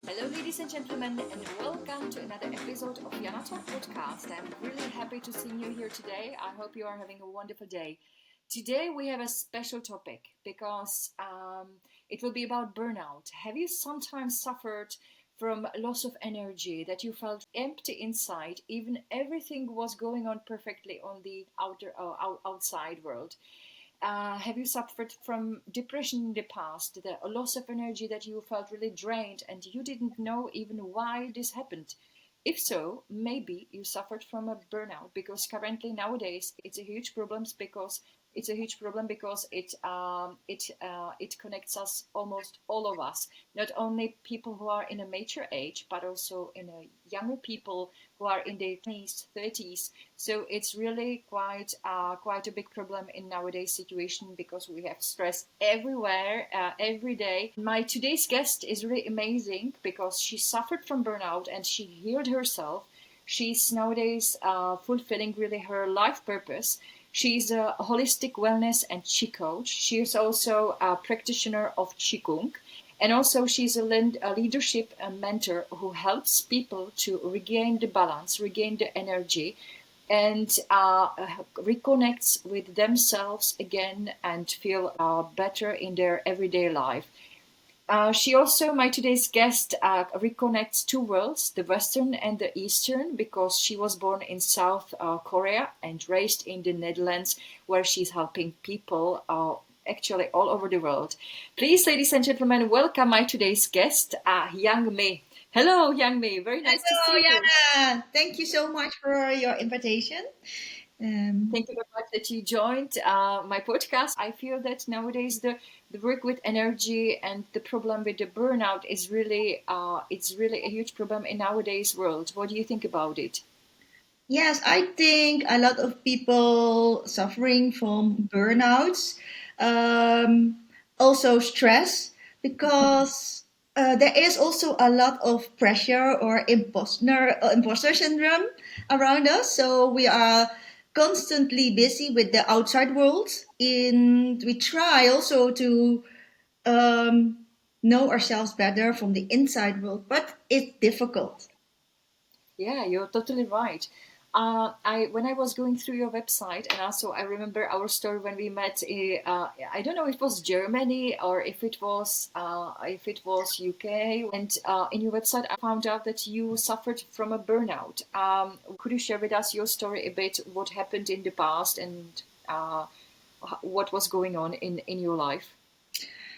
Hello, ladies and gentlemen, and welcome to another episode of Jana Talk podcast. I'm really happy to see you here today. I hope you are having a wonderful day. Today, we have a special topic because it will be about burnout. Have you sometimes suffered from loss of energy, that you felt empty inside, even everything was going on perfectly on the outside world? Have you suffered from depression in the past, a loss of energy that you felt really drained and you didn't know even why this happened? If so, maybe you suffered from a burnout because currently nowadays it's a huge problem because it connects us, almost all of us, not only people who are in a mature age but also in a younger people who are in their 20s, 30s. So it's really quite a big problem in nowadays situation because we have stress everywhere, every day. My today's guest is really amazing because she suffered from burnout and she healed herself. She's nowadays fulfilling really her life purpose. She's a holistic wellness and chi coach. She is also a practitioner of Qigong. And also, she's a leadership mentor who helps people to regain the balance, regain the energy, and reconnects with themselves again and feel better in their everyday life. She also, my today's guest, reconnects two worlds, the Western and the Eastern, because she was born in South Korea and raised in the Netherlands, where she's helping people actually all over the world. Please, ladies and gentlemen, welcome my today's guest, Hyang Mi. Hello, Hyang Mi. Very nice to Hello, see you. Jana. Thank you so much for your invitation. Um, Thank you very much that you joined my podcast. I feel that nowadays the work with energy and the problem with the burnout is really it's really a huge problem in nowadays world. What do you think about it? yes, I think a lot of people suffering from burnouts, um, also stress, because there is also a lot of pressure or imposter syndrome around us. So we are constantly busy with the outside world. We try also to um, know ourselves better from the inside world, but it's difficult. Yeah, you're totally right. I when I was going through your website, and also I remember our story when we met. I don't know if it was Germany or if it was UK. And in your website, I found out that you suffered from a burnout. Could you share with us your story a bit? What happened in the past and what was going on in your life?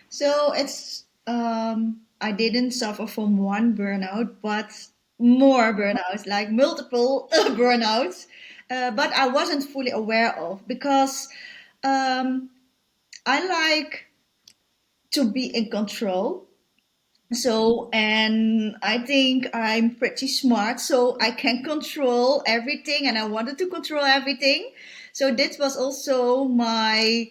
So it's I didn't suffer from one burnout, but more burnouts, like multiple burnouts. But I wasn't fully aware of because um, I like to be in control. So, and I think I'm pretty smart, so I can control everything, and I wanted to control everything. So, this was also my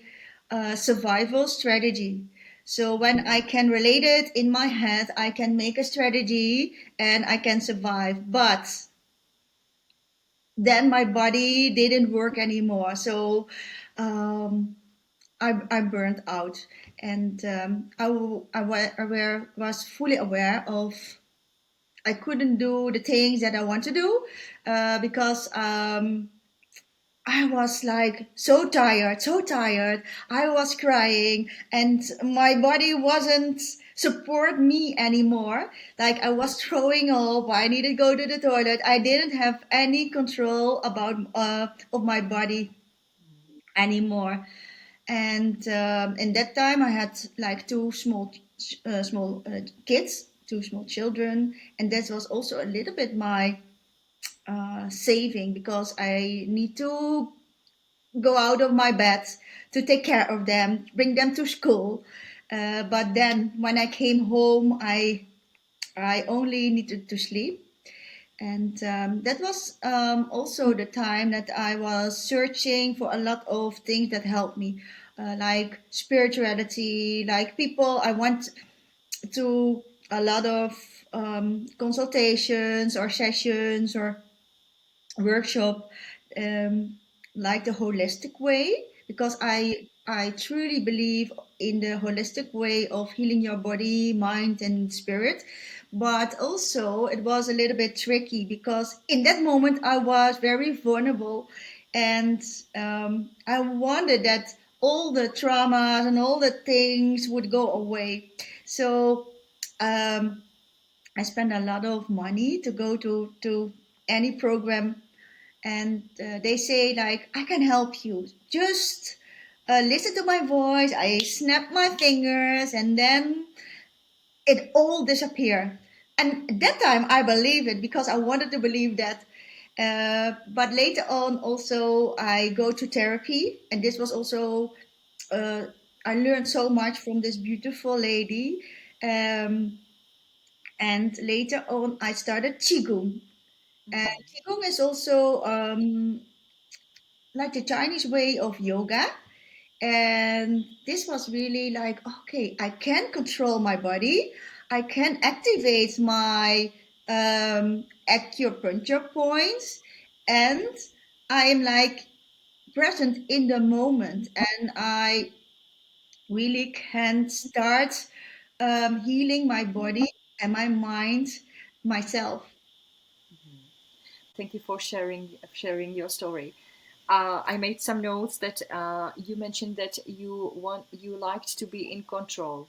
survival strategy. So, when I can relate it in my head, I can make a strategy and I can survive. But then my body didn't work anymore. So, um, I burned out, and was fully aware of I couldn't do the things that I want to do because I was like so tired, so tired. I was crying, and my body wasn't support me anymore. Like I was throwing up. I needed to go to the toilet. I didn't have any control about of my body anymore. And in that time, I had like two small kids, two small children, and that was also a little bit my saving because I need to go out of my bed to take care of them, bring them to school. But then when I came home, I only needed to sleep. And that was also the time that I was searching for a lot of things that helped me, like spirituality, like people. I went to a lot of consultations or sessions or workshop, um, like the holistic way, because I truly believe in the holistic way of healing your body, mind, and spirit. but also it was a little bit tricky because in that moment I was very vulnerable, and I wanted that all the traumas and all the things would go away. So um, I spent a lot of money to go to any program, and they say like, I can help you, just listen to my voice. I snap my fingers and then it all disappeared. And at that time I believed it because I wanted to believe that. But later on also I go to therapy, and this was also uh, I learned so much from this beautiful lady. um, and later on I started Qigong. And Mm-hmm. Qigong is also like the Chinese way of yoga. And this was really like, okay, I can control my body. I can activate my acupuncture points. And I am like present in the moment. And I really can start healing my body and my mind myself. Thank you for sharing your story. I made some notes that you mentioned that you liked to be in control.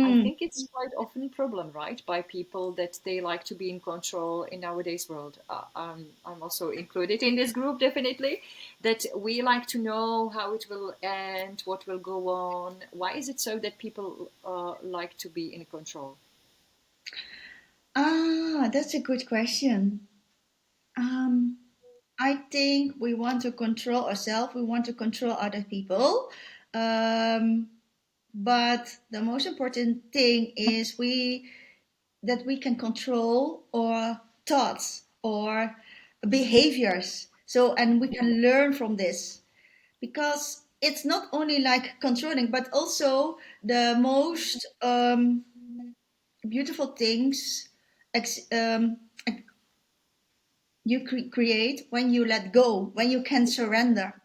I Mm. think it's quite often a problem, right, by people that they like to be in control in nowadays world. I'm also included in this group, definitely. That we like to know how it will end, what will go on. Why is it so that people like to be in control? That's a good question. Um, I think we want to control ourselves. We want to control other people. Um, but the most important thing is we can control our thoughts or behaviors. So, and we can learn from this, because it's not only like controlling, but also the most beautiful things you create when you let go, when you can surrender,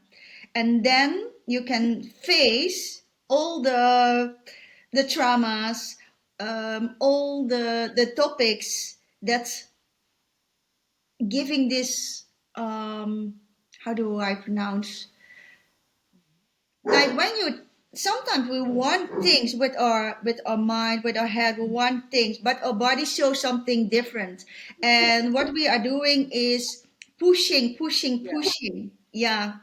and then you can face all the traumas, all the topics that giving this how do I pronounce, like when you sometimes we want things with our mind, with our head, we want things, but our body shows something different, and what we are doing is pushing, pushing, Yeah. pushing. Yeah.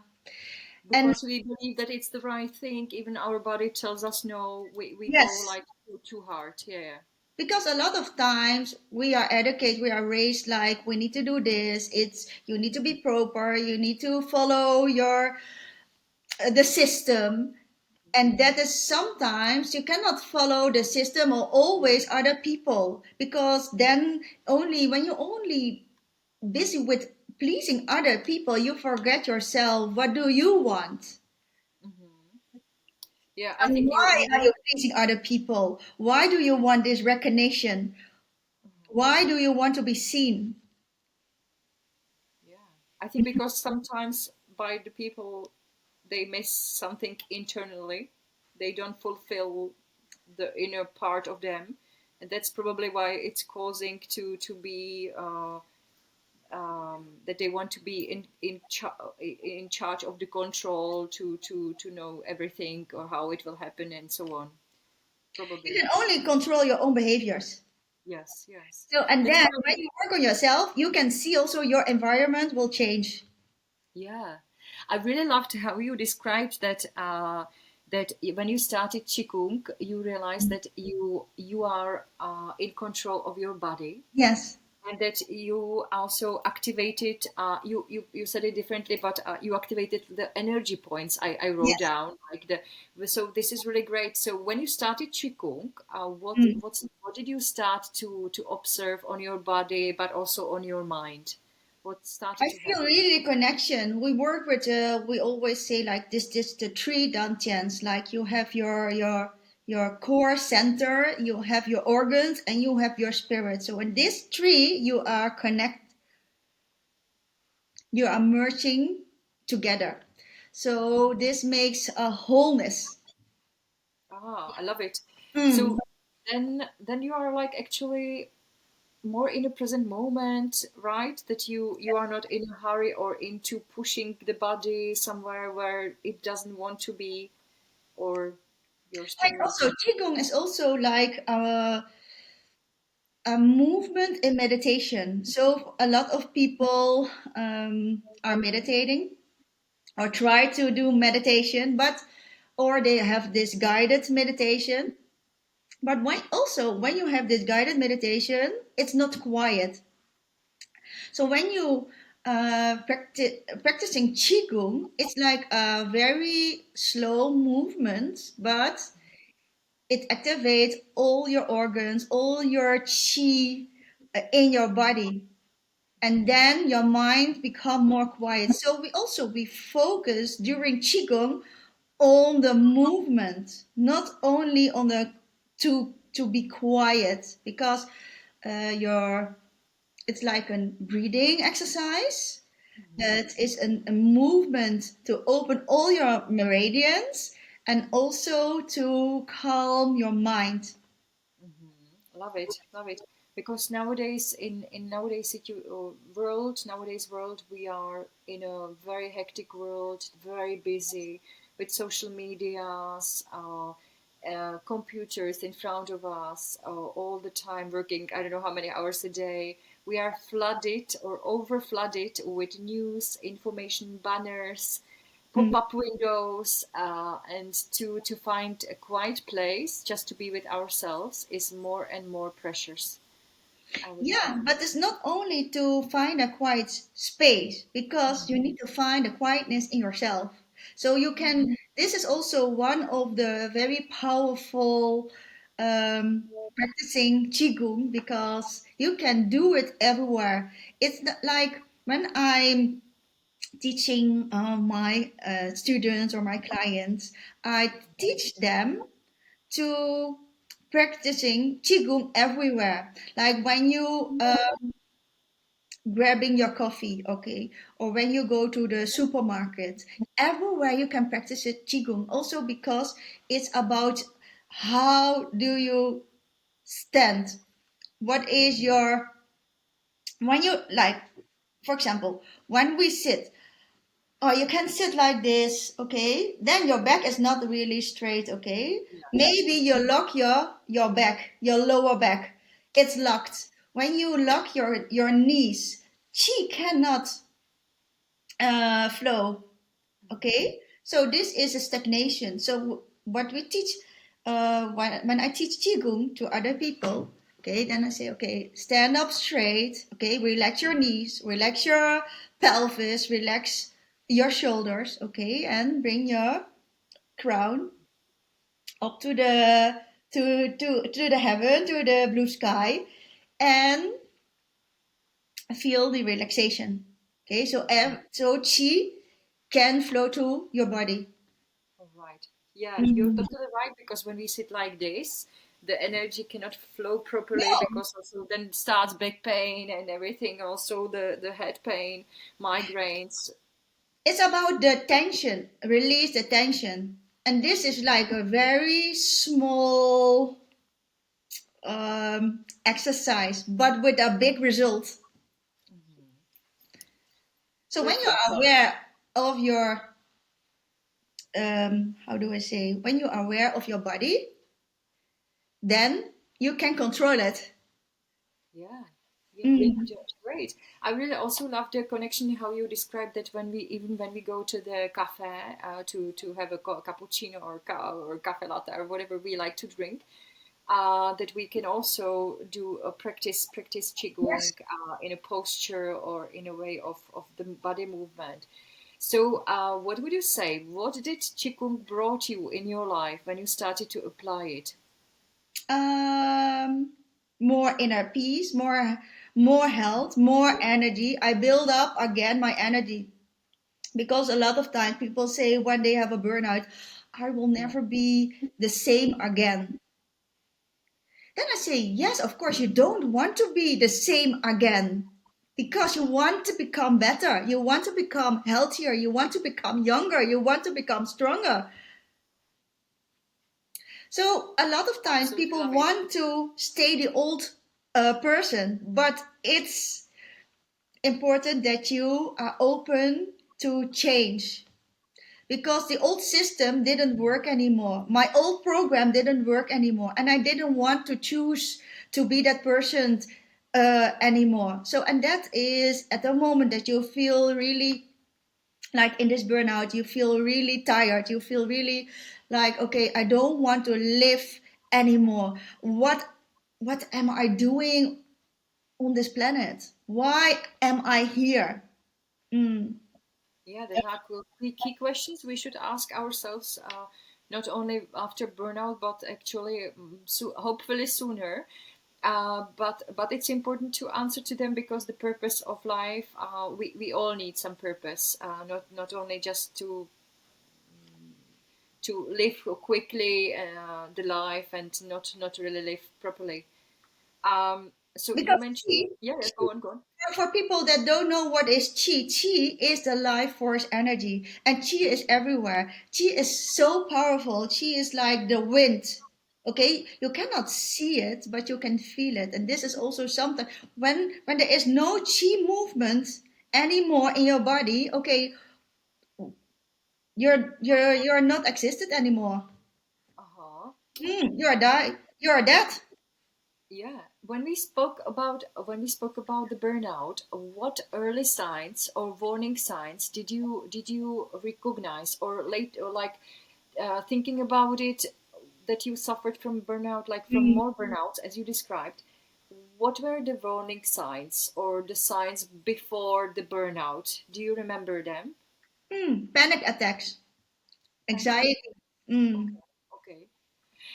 And Because we believe that it's the right thing, even our body tells us no, we go yes, like too hard. Yeah. because a lot of times we are educated, we are raised like we need to do this, it's you need to be proper, you need to follow your the system. And that is sometimes you cannot follow the system or always other people, because then only when you only busy with pleasing other people, you forget yourself. What do you want? Hmm. Yeah, I And think why you are really. you pleasing other people? Why do you want this recognition? Mhm. Why do you want to be seen? Yeah, I think because sometimes by the people they miss something internally, they don't fulfill the inner part of them, and that's probably why it's causing to be that they want to be in charge of the control to know everything or how it will happen and so on. You Probably. can only control your own behaviors. Yes, yes. So, and That's then why when you work on yourself, you can see also your environment will change. yeah. I really loved how you described that that when you started Qigong, you realized that you are in control of your body, Yes, and that you also activated you said it differently, but you activated the energy points I wrote yes. down, like the so this is really great. So when you started Qigong, Mm. what did you start to observe on your body but also on your mind? What started I to feel happen? really connection. We work with, we always say like this the three dantians. Like you have your core center, you have your organs, and you have your spirit. So in this three, you are merging together. So this makes a wholeness. Ah, I love it. Mm. So then you are like actually. more in the present moment, right? That you are not in a hurry or into pushing the body somewhere where it doesn't want to be, or you're Like still. also, Qigong is also like a movement in meditation. So a lot of people are meditating or try to do meditation, but or they have this guided meditation. But when you have this guided meditation, it's not quiet. So when you practicing qigong, it's like a very slow movement, but it activates all your organs, all your qi in your body, and then your mind become more quiet. So we focus during qigong on the movement, not only on the to be quiet, because your it's like a breathing exercise. That is a movement to open all your meridians and also to calm your mind. Love it, love it. Because nowadays, in nowadays nowadays world, we are in a very hectic world, very busy with social medias, computers in front of us, all the time working. I don't know how many hours a day. We are flooded or over flooded with news, information, banners, Mm. pop-up windows, and to find a quiet place just to be with ourselves is more and more precious, I would say. Yeah, but it's not only to find a quiet space, because you Mhm. need to find the quietness in yourself. So you can, this is also one of the very powerful practicing Qigong, because you can do it everywhere. It's not like when I'm teaching my students or my clients, I teach them to practicing qigong everywhere. Like when you grabbing your coffee, okay, or when you go to the supermarket, everywhere you can practice it qigong. Also because it's about how do you stand. What is your when you like, for example, when we sit. Oh, you can sit like this, okay? Then your back is not really straight, okay? Maybe you lock your back, your lower back. It's locked. When you lock your knees, chi cannot flow, okay? So this is a stagnation. So what we teach, when I teach qigong to other people, okay, then I say, okay, stand up straight, okay, relax your knees, relax your pelvis, relax your shoulders, okay, and bring your crown up to the heaven, to the blue sky, and feel the relaxation. Okay, so so chi can flow to your body. All right. Yeah, you're Mm. totally right, because when we sit like this, the energy cannot flow properly, No, because also then starts back pain and everything, also the head pain, migraines. it's about the tension, release the tension. And this is like a very small exercise, but with a big result. So when Perfect. you're aware of your, how do I say, when you're aware of your body, then you can control it. Yeah, yeah, Mm. yeah, great. I really also love the connection how you described that when we even when we go to the cafe, to have a cappuccino or or cafe latte or whatever we like to drink, that we can also do a practice Yes. qigong in a posture or in a way of the body movement. So, what would you say? What did qigong brought you in your life when you started to apply it? Um, More inner peace, more health, more energy. I build up again my energy, because a lot of times people say when they have a burnout, I will never be the same again. Then I say, yes, of course, you don't want to be the same again, because you want to become better, you want to become healthier, you want to become younger, you want to become stronger. So a lot of times Absolutely people love it. want to stay the old, person, but it's important that you are open to change because the old system didn't work anymore. My old program didn't work anymore, and I didn't want to choose to be that person anymore. So, and that is at the moment that you feel really like in this burnout, you feel really tired. You feel really like, okay, I don't want to live anymore. What am I doing on this planet? Why am I here? Mm. Yeah, that are key questions we should ask ourselves, not only after burnout, but actually, hopefully sooner. But it's important to answer to them because the purpose of life, we all need some purpose, not only just to live quickly the life and not really live properly. So you Because mentioned, chi, yeah, yeah, go on, go on. for people that don't know what is chi, chi is the life force energy, and chi is everywhere. Chi is so powerful. Chi is like the wind. Okay, you cannot see it, but you can feel it, and this is also something when there is no chi movement anymore in your body. Okay, you're not existed anymore. Uh-huh. You're die. You're dead. Yeah, when we spoke about the burnout, what early signs or warning signs did you recognize or late or like thinking about it that you suffered from burnout, like from Mm. more burnouts as you described? What were the warning signs or the signs before the burnout? Do you remember them? Panic attacks, Panic attack. anxiety. Mm. Okay.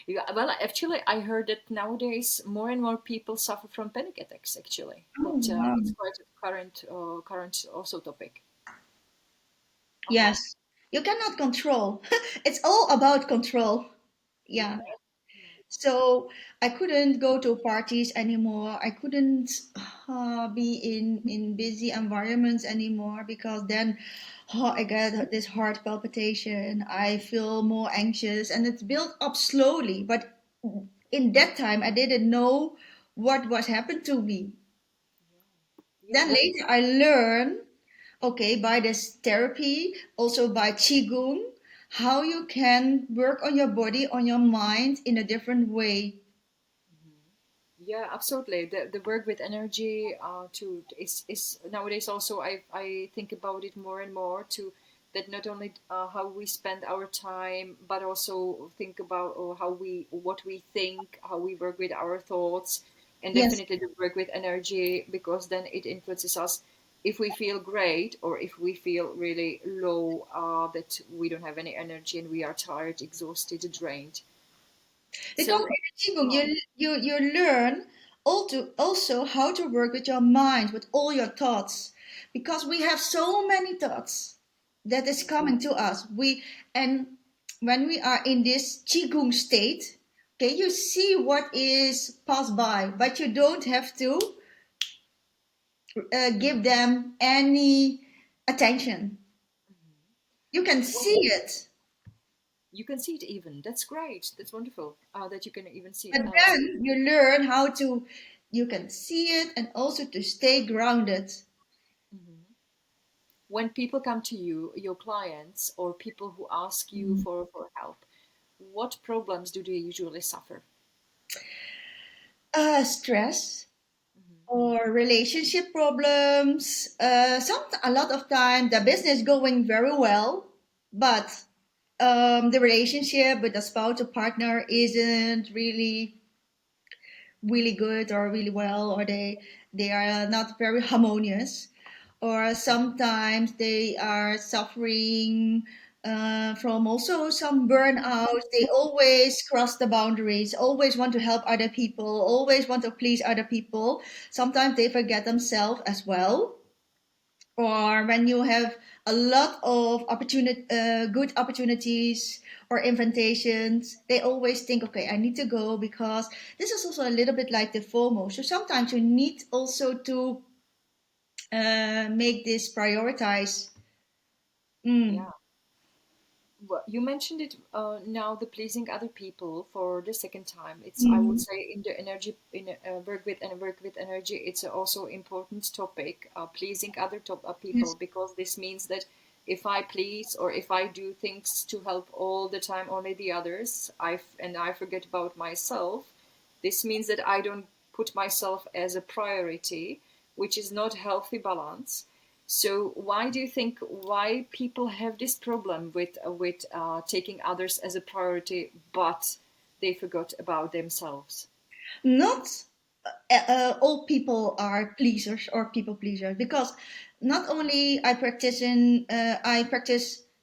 Yeah, well, actually, I heard that nowadays more and more people suffer from panic attacks. Actually, Oh, wow. it's quite a current also topic. Uh huh. Yes, you cannot control. It's all about control. Yeah. Yeah. So I couldn't go to parties anymore. I couldn't be in busy environments anymore because then I get this heart palpitation. I feel more anxious, and it's built up slowly. But in that time, I didn't know what was happened to me. Yeah, Then that is. later, I learned, okay, by this therapy, also by Qigong, how you can work on your body, on your mind in a different way. Yeah, absolutely. The work with energy to is nowadays also I think about it more and more to that not only how we spend our time but also think about how we what we think, how we work with our thoughts, and Yes, definitely the work with energy because then it influences us if we feel great or if we feel really low, that we don't have any energy and we are tired, exhausted, drained. because So, in Qigong, uh, you learn also how to work with your mind, with all your thoughts, because we have so many thoughts that is coming to us. And when we are in this Qigong state, okay, you see what is passed by, but you don't have to give them any attention. You can see it, you can see it even. That's great. That's wonderful. That you can even see but see then you learn how to, you can see it and also to stay grounded. Mhm. When people come to you, your clients or people who ask you for help, what problems do they usually suffer? Stress Mhm. or relationship problems. A lot of time the business going very well, but the relationship with the spouse or partner isn't really good or really well, or they are not very harmonious, or sometimes they are suffering from also some burnout. They always cross the boundaries, always want to help other people, always want to please other people. Sometimes they forget themselves as well. Or when you have a lot of good opportunities or invitations, they always think, okay, I need to go because this is also a little bit like the FOMO. So sometimes you need also to make this prioritize. Mm. Yeah. Well, you mentioned it now, the pleasing other people for the second time. It's, I would Mhm. say, in the energy, in work with energy, it's also important topic, pleasing other people, Yes. because this means that if I please or if I do things to help all the time only the others, and I forget about myself, this means that I don't put myself as a priority, which is not healthy balance. So why do you think why people have this problem with taking others as a priority, but they forgot about themselves? Not all people are pleasers or people pleasers, because not only I practice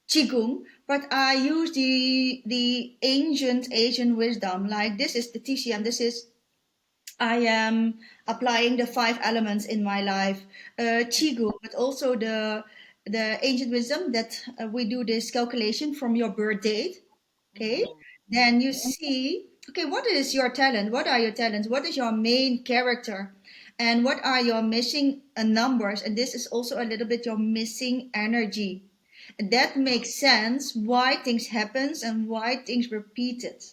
Qigong, but I use the ancient Asian wisdom. Like, this is the TCM. This is, I am applying the five elements in my life, Qigong, but also the ancient wisdom that we do this calculation from your birth date. Okay, Mhm. then you see, okay, what is your talent? What are your talents? What is your main character? And what are your missing numbers? And this is also a little bit your missing energy. And that makes sense why things happens and why things repeated.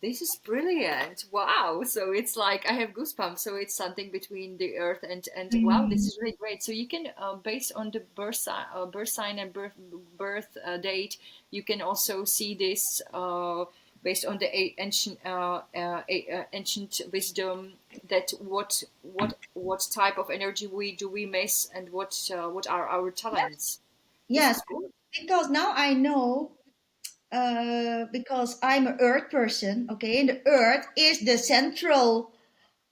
This is brilliant! Wow! So it's like I have goosebumps. So it's something between the earth and wow, this Mm. is really great. So you can, based on the birth sign and birth date, you can also see this based on the ancient wisdom, that what type of energy we miss, and what are our talents. This Yes, is good. because now I know, because I'm an earth person, okay, and the earth is the central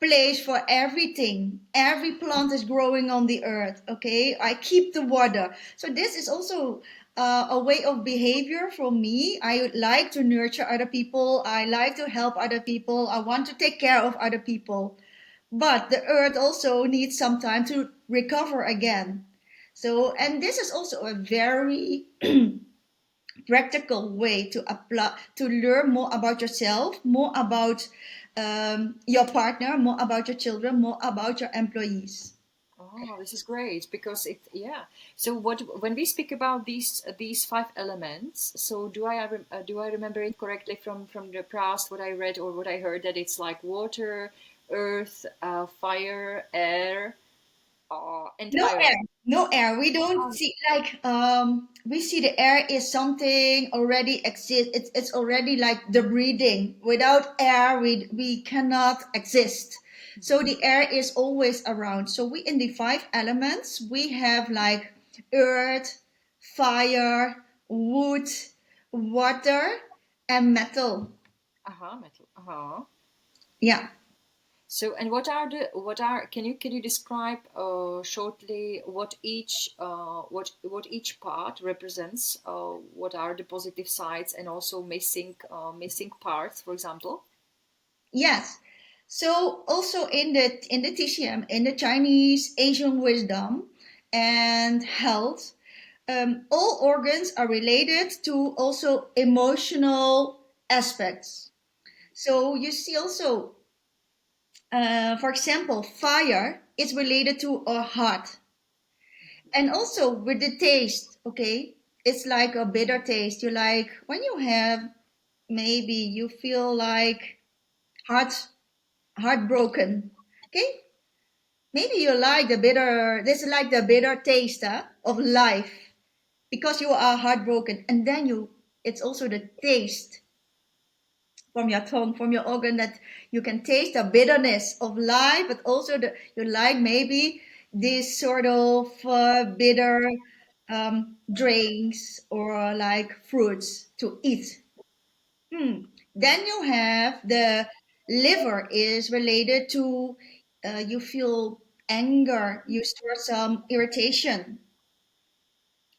place for everything. Every plant is growing on the earth, okay? I keep the water. So this is also a way of behavior for me. I would like to nurture other people. I like to help other people. I want to take care of other people. But the earth also needs some time to recover again. So, and this is also a very practical way to apply, to learn more about yourself, more about your partner, more about your children, more about your employees. Oh, this is great because it, yeah. So what when we speak about these five elements, so do I remember it correctly from the past, what I read or what I heard, that it's like water, earth, fire, air, and No iron. air, no air. We don't Oh, see, like, we see the air is something already exists. It's already like the breathing. Without air, we cannot exist. So the air is always around. So we, in the five elements, we have like earth, fire, wood, water, and metal. uh-huh, metal. Uh-huh. Yeah. So, and what are can you describe shortly what each part represents? What are the positive sides and also missing parts, for example? Yes. So also in the TCM, in the Chinese Asian wisdom and health, all organs are related to also emotional aspects. So you see also, for example, fire is related to our heart, and also with the taste. Okay, it's like a bitter taste. You like when you have, maybe you feel like heart heartbroken. Okay, maybe you like the bitter, this is like the bitter taste of life, because you are heartbroken. And then it's also the taste from your tongue, from your organ, that you can taste the bitterness of life, but also you like maybe this sort of bitter drinks or like fruits to eat. Hmm. Then you have the liver is related to, you feel anger, you store some irritation.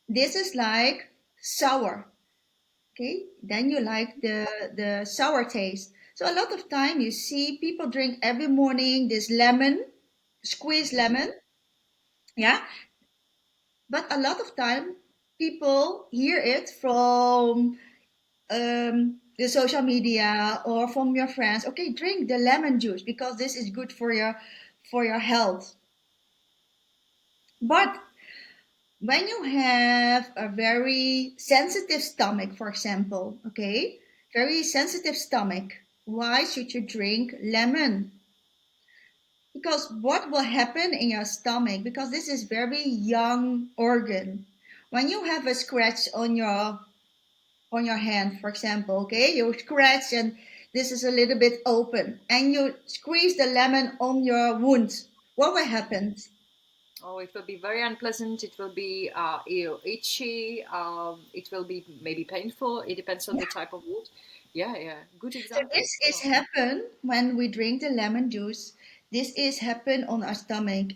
This is like sour. Okay. Then you like the sour taste. So a lot of time you see people drink every morning this lemon, squeezed lemon. Yeah. But a lot of time people hear it from the social media or from your friends. Okay, drink the lemon juice because this is good for your health. But when you have a very sensitive stomach, for example, okay, very sensitive stomach, why should you drink lemon? Because what will happen in your stomach, because this is very young organ, when you have a scratch on your hand, for example, okay, you scratch and this is a little bit open and you squeeze the lemon on your wound, what will happen? Oh, it will be very unpleasant. It will be itchy. It will be maybe painful. It depends on the type of wood. Yeah, yeah. Good So example. this is Oh. happen when we drink the lemon juice. This is happen on our stomach.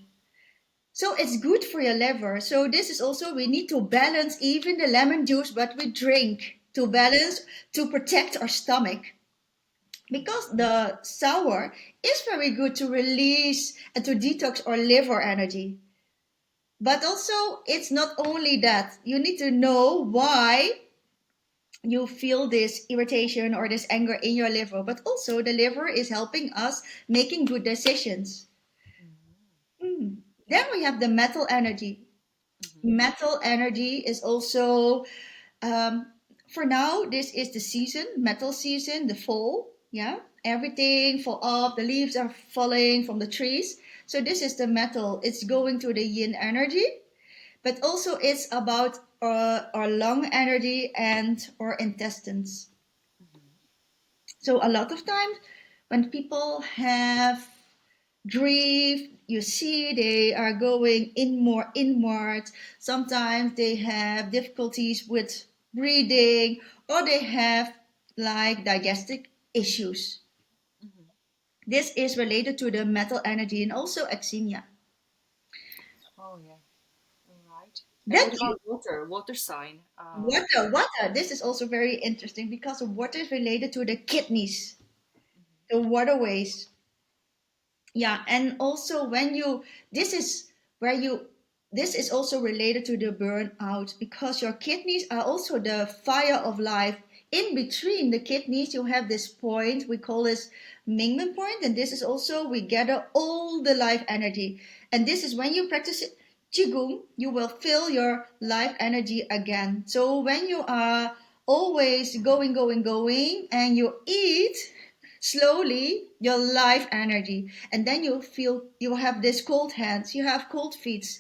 So it's good for your liver. So this is also we need to balance even the lemon juice what we drink to balance to protect our stomach. Because the sour is very good to release and to detox our liver energy. But also it's not only that. You need to know why you feel this irritation or this anger in your liver, but also the liver is helping us making good decisions. Mm. Then we have the metal energy. Mm-hmm. Metal energy is also, um, for now, this is the season, metal season, the fall. Yeah, everything fall off, the leaves are falling from the trees. So this is the metal. It's going to the yin energy, but also it's about our lung energy and our intestines. So a lot of times when people have grief, you see they are going in more inwards. Sometimes they have difficulties with breathing or they have like digestive issues. Mm-hmm. This is related to the metal energy and also eczema. Oh, yeah. All right. And That what you about water? Water sign. water. This is also very interesting because water is related to the kidneys, the waterways. Yeah, and also when you this is where you this is also related to the burnout because your kidneys are also the fire of life. In between the kidneys you have this point we call this Mingmen point, and this is also we gather all the life energy, and this is when you practice Qigong you will feel your life energy again. So when you are always going and you eat slowly your life energy, and then you feel you have this cold hands, you have cold feet,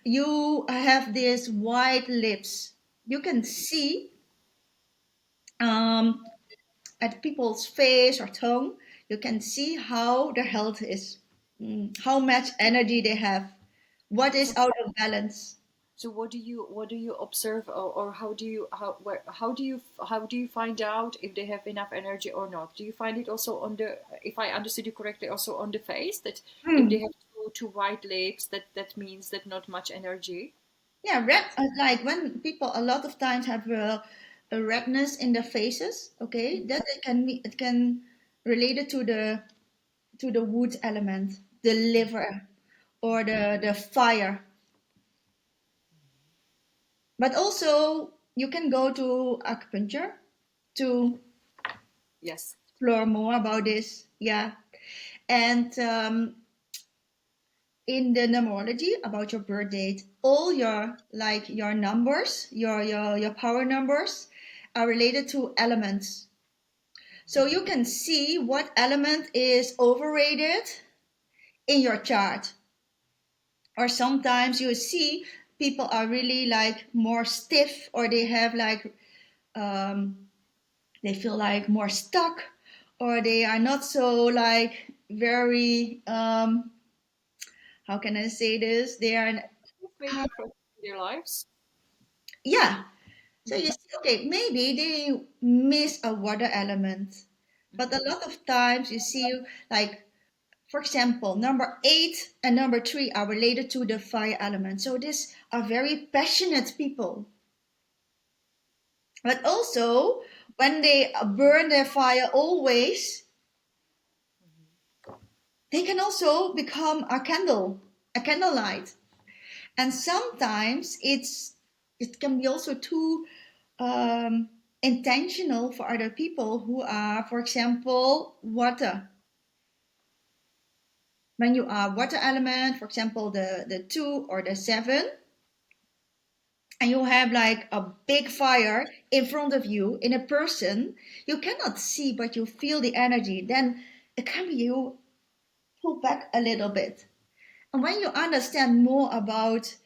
you have these white lips. You can see um, at people's face or tongue, you can see how their health is. How much energy they have, what is So, out of balance. so what do you observe, or how do you find out if they have enough energy or not? Do you find it also on the, if I understood you correctly, also on the face, that if they Hmm. have two white lips, that means that not much energy? Yeah, red, like when people a lot of times have a redness in their faces, okay, that it can relate it to the wood element, the liver, or the fire. But also, you can go to acupuncture to Yes. explore more about this. Yeah, and in the numerology about your birth date, all your like your numbers, your power numbers, are related to elements. So you can see what element is overrated in your chart. Or sometimes you see people are really like more stiff or they have like um, they feel like more stuck or they are not so like very how can I say this, they are Maybe for their lives. yeah. So you Mm-hmm. see, okay, maybe they miss a water element, but a Mm-hmm. lot of times you see like, for example, number 8 and number 3 are related to the fire element, so these are very passionate people. But also, when they burn their fire always, they can also become a candlelight. And sometimes it can be also too um, intentional for other people who are, for example, water. When you are water element, for example, the 2 or the 7, and you have like a big fire in front of you in a person you cannot see but you feel the energy, then it can be you pull back a little bit. And when you understand more about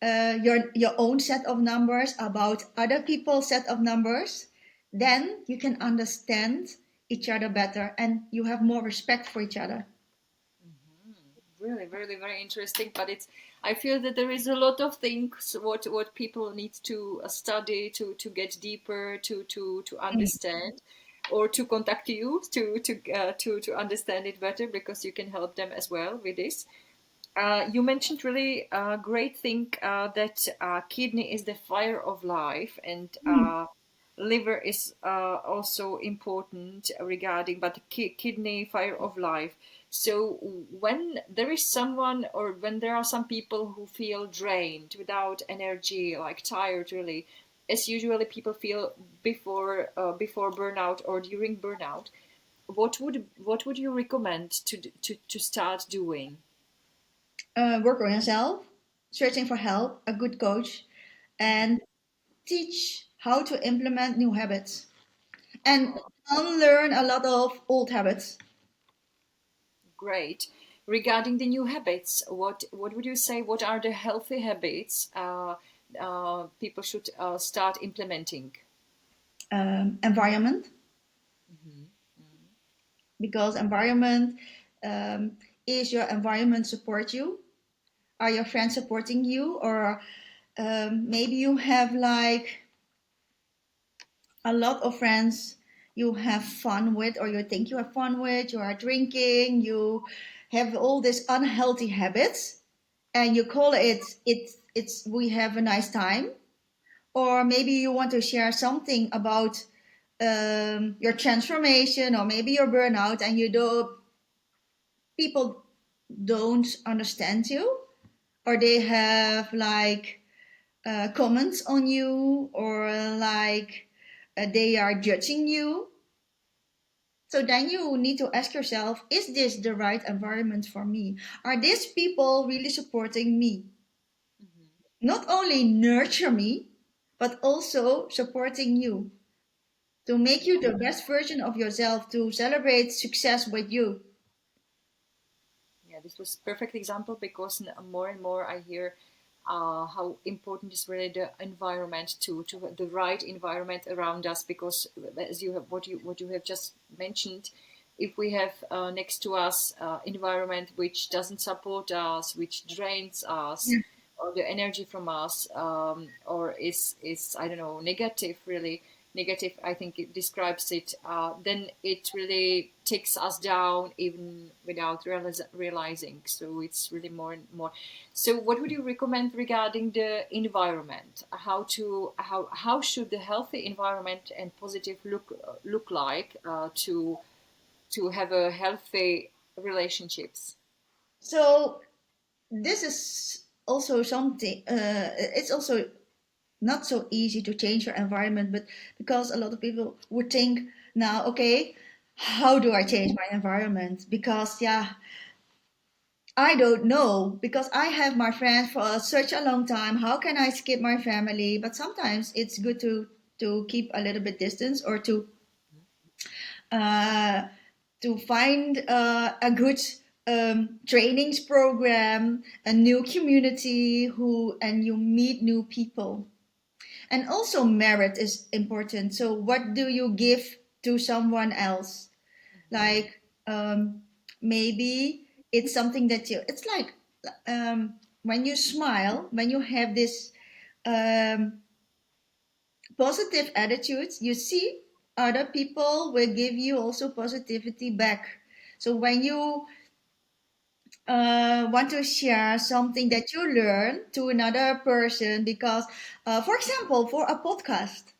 your own set of numbers, about other people's set of numbers, then you can understand each other better and you have more respect for each other. Really, really, very interesting. But it's, I feel that there is a lot of things what people need to study to get deeper to Mm. understand, or to contact you to understand it better, because you can help them as well with this. You mentioned really a great thing, that kidney is the fire of life, and Mm. liver is also important regarding, but kidney fire of life. So when there is someone, or when there are some people who feel drained, without energy, like tired, really, as usually people feel before burnout or during burnout, what would you recommend to start doing? Work on yourself, searching for help, a good coach, and teach how to implement new habits and unlearn a lot of old habits. Great. Regarding the new habits, what would you say? What are the healthy habits people should start implementing? Environment, Mhm. because environment, um, is your environment support you? Are your friends supporting you? Or maybe you have like a lot of friends you have fun with, or you think you have fun with, you are drinking, you have all these unhealthy habits, and you call it's we have a nice time. Or maybe you want to share something about your transformation, or maybe your burnout, and you do people don't understand you, or they have like comments on you, or like they are judging you. So then you need to ask yourself, is this the right environment for me? Are these people really supporting me? Mhm. Not only nurture me, but also supporting you to make you the best version of yourself, to celebrate success with you. Yeah, this was perfect example, because more and more I hear how important is really the environment, to the right environment around us, because as you have what you have just mentioned, if we have next to us environment which doesn't support us, which drains us, Yeah. or the energy from us, or is, I don't know, negative, really negative, I think it describes it, then it really takes us down even without realizing. So it's really more and more. So what would you recommend regarding the environment? How should the healthy environment and positive look like, to have a healthy relationships? So this is also something. It's also not so easy to change your environment, but because a lot of people would think now, okay, how do I change my environment? Because yeah, I don't know, because I have my friends for such a long time. How can I skip my family? But sometimes it's good to keep a little bit distance, or uh, to find a good trainings program, a new community who, and you meet new people. And also merit is important. So what do you give to someone else? Like maybe it's something that you, it's like when you smile, when you have this um, positive attitudes, you see other people will give you also positivity back. So when you want to share something that you learn to another person, because for example, for a podcast,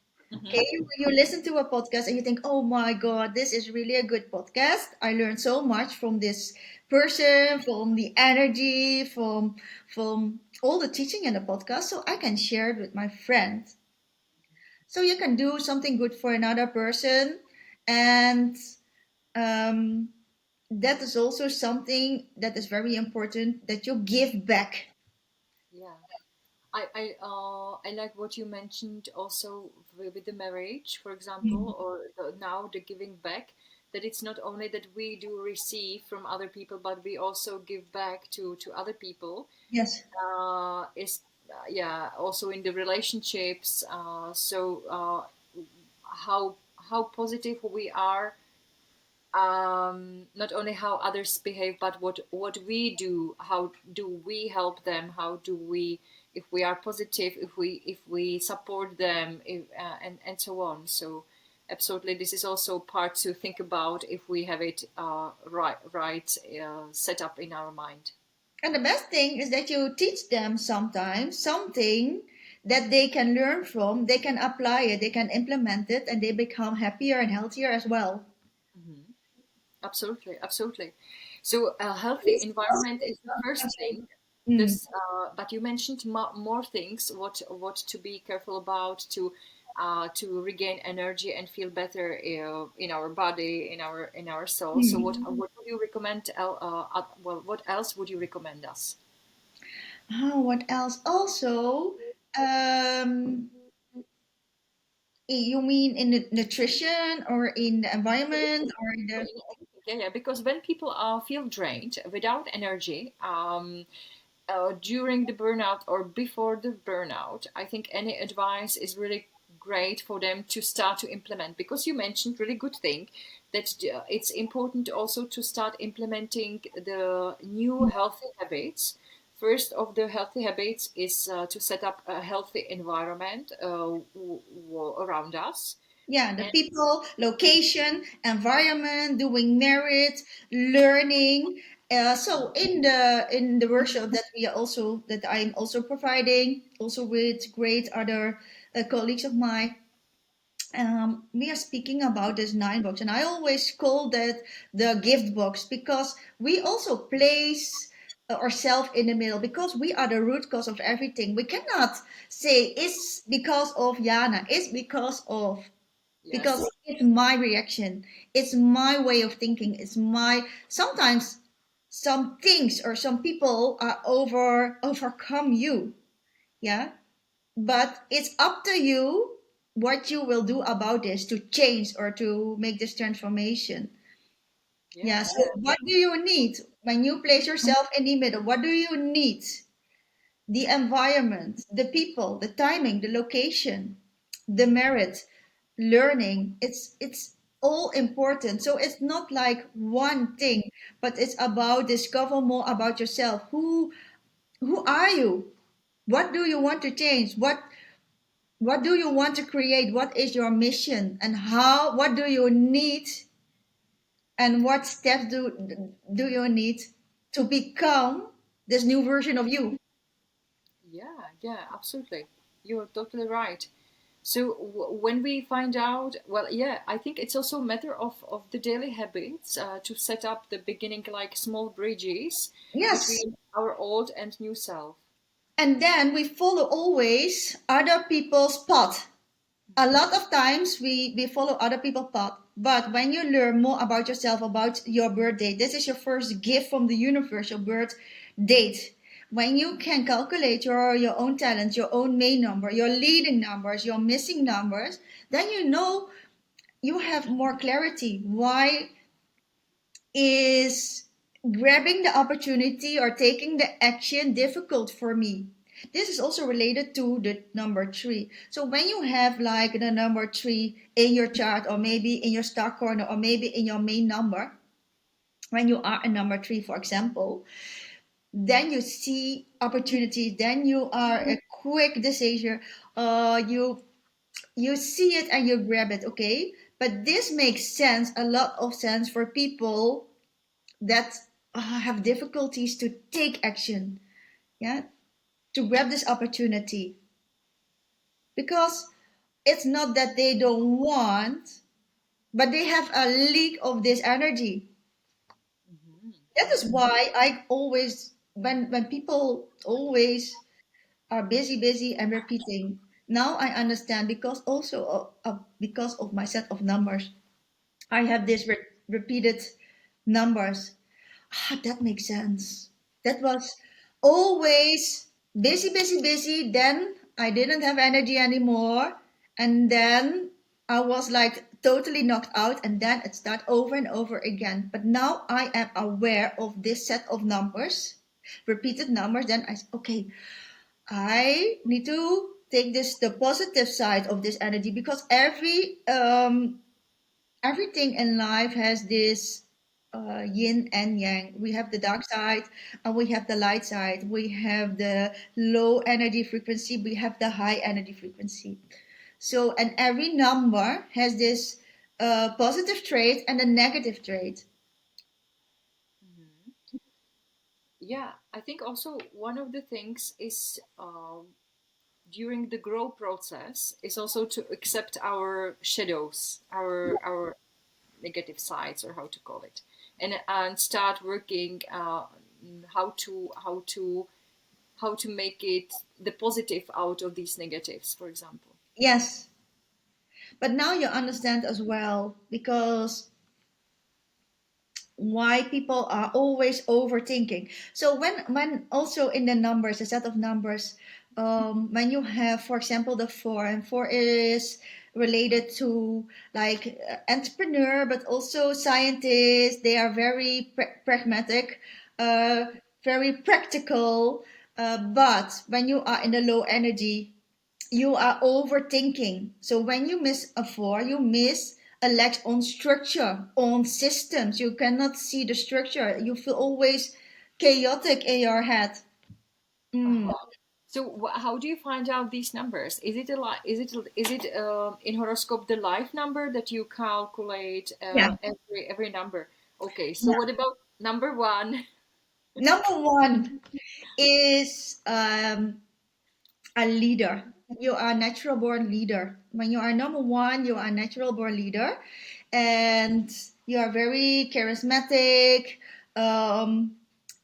okay, Mhm. you listen to a podcast and you think, oh my God, this is really a good podcast. I learned so much from this person, from the energy, from all the teaching in the podcast. So I can share it with my friends. So you can do something good for another person, and um, that is also something that is very important, that you give back. Yeah. I like what you mentioned also with the marriage, for Mm. example, or now the giving back. That it's not only that we do receive from other people, but we also give back to other people. Yes. Is Yeah, also in the relationships. How positive we are, not only how others behave, but what we do. How do we help them? How do we, if we are positive, if we support them, and so on. So absolutely, this is also part to think about if we have it right set up in our mind. And the best thing is that you teach them sometimes something that they can learn from, they can apply it, they can implement it, and they become happier and healthier as well. Mhm. Absolutely, absolutely. So a healthy environment is the first thing. Mm. This, but you mentioned more things. What to be careful about to regain energy and feel better in our body, in our soul. So Mm. what would you recommend? Well, what else would you recommend us? What else? Also, um, you mean in the nutrition or in the environment or in the. Yeah, yeah. Because when people feel drained, without energy, during the burnout or before the burnout, I think any advice is really great for them to start to implement. Because you mentioned really good thing that it's important also to start implementing the new healthy habits. First of the healthy habits is to set up a healthy environment around us. Yeah, the And people, location, environment, doing merit, learning. So in the workshop that we are also that I'm also providing, also with great other colleagues of mine, we are speaking about this 9 box, and I always call that the gift box because we also place ourselves in the middle because we are the root cause of everything. We cannot say it's because of Jana, it's because yes, it's my reaction, it's my way of thinking, it's my sometimes some things or some people are overcome you, yeah, but it's up to you what you will do about this to change or to make this transformation. Yeah, yeah, so yeah, what do you need when you place yourself in the middle? What do you need? The environment, the people, the timing, the location, the merit, learning. It's all important. So it's not like one thing, but it's about discover more about yourself. Who are you? What do you want to change? What do you want to create? What is your mission? And how what do you need and what steps do you need to become this new version of you? yeah, yeah, absolutely. You're totally right. So when we find out, well, yeah, I think it's also a matter of the daily habits to set up the beginning like small bridges Yes. between our old and new self. And then we follow always other people's path. A lot of times we follow other people's path. But when you learn more about yourself, about your birth date, this is your first gift from the universe, your birth date. When you can calculate your own talents, your own main number, your leading numbers, your missing numbers, then you know you have more clarity. Why is grabbing the opportunity or taking the action difficult for me? This is also related to the number three. So when you have like the number three in your chart, or maybe in your star corner, or maybe in your main number, when you are a number three, for example, then you see opportunities. Then you are a quick decision. You see it and you grab it. Okay, but this makes sense, a lot of sense for people that have difficulties to take action, yeah, to grab this opportunity, because it's not that they don't want, but they have a leak of this energy. Hmm. That is Hmm. why I always, when people always are busy and repeating, now I understand, because also because of my set of numbers, I have this repeated numbers. That makes sense. That was always. busy, busy, busy. Then I didn't have energy anymore. And then I was like totally knocked out. And then it started over and over again. But now I am aware of this set of numbers, repeated numbers. Then I said, okay, I need to take this, the positive side of this energy, because everything in life has this yin and yang. We have the dark side and we have the light side. We have the low energy frequency, we have the high energy frequency. So, and every number has this positive trait and a negative trait. Mhm. Yeah, I think also one of the things is during the grow process is also to accept our shadows, our negative sides, or how to call it, and start working how to make it the positive out of these negatives, for example. Yes, but now you understand as well, because why people are always overthinking. So when also in the numbers, a set of numbers, when you have, for example, the four, and four is related to like entrepreneur, but also scientists. They are very pragmatic, uh, very practical. But when you are in the low energy, you are overthinking. So when you miss a four, you miss a lack on structure, on systems. You cannot see the structure. You feel always chaotic in your head. Mm. Uh-huh. So how do you find out these numbers? Is it a is it in horoscope the life number that you calculate Yeah, every number? Okay, so yeah. what about number one? Number one is a leader. You are a natural born leader. When you are number one, you are a natural born leader, and you are very charismatic. Um,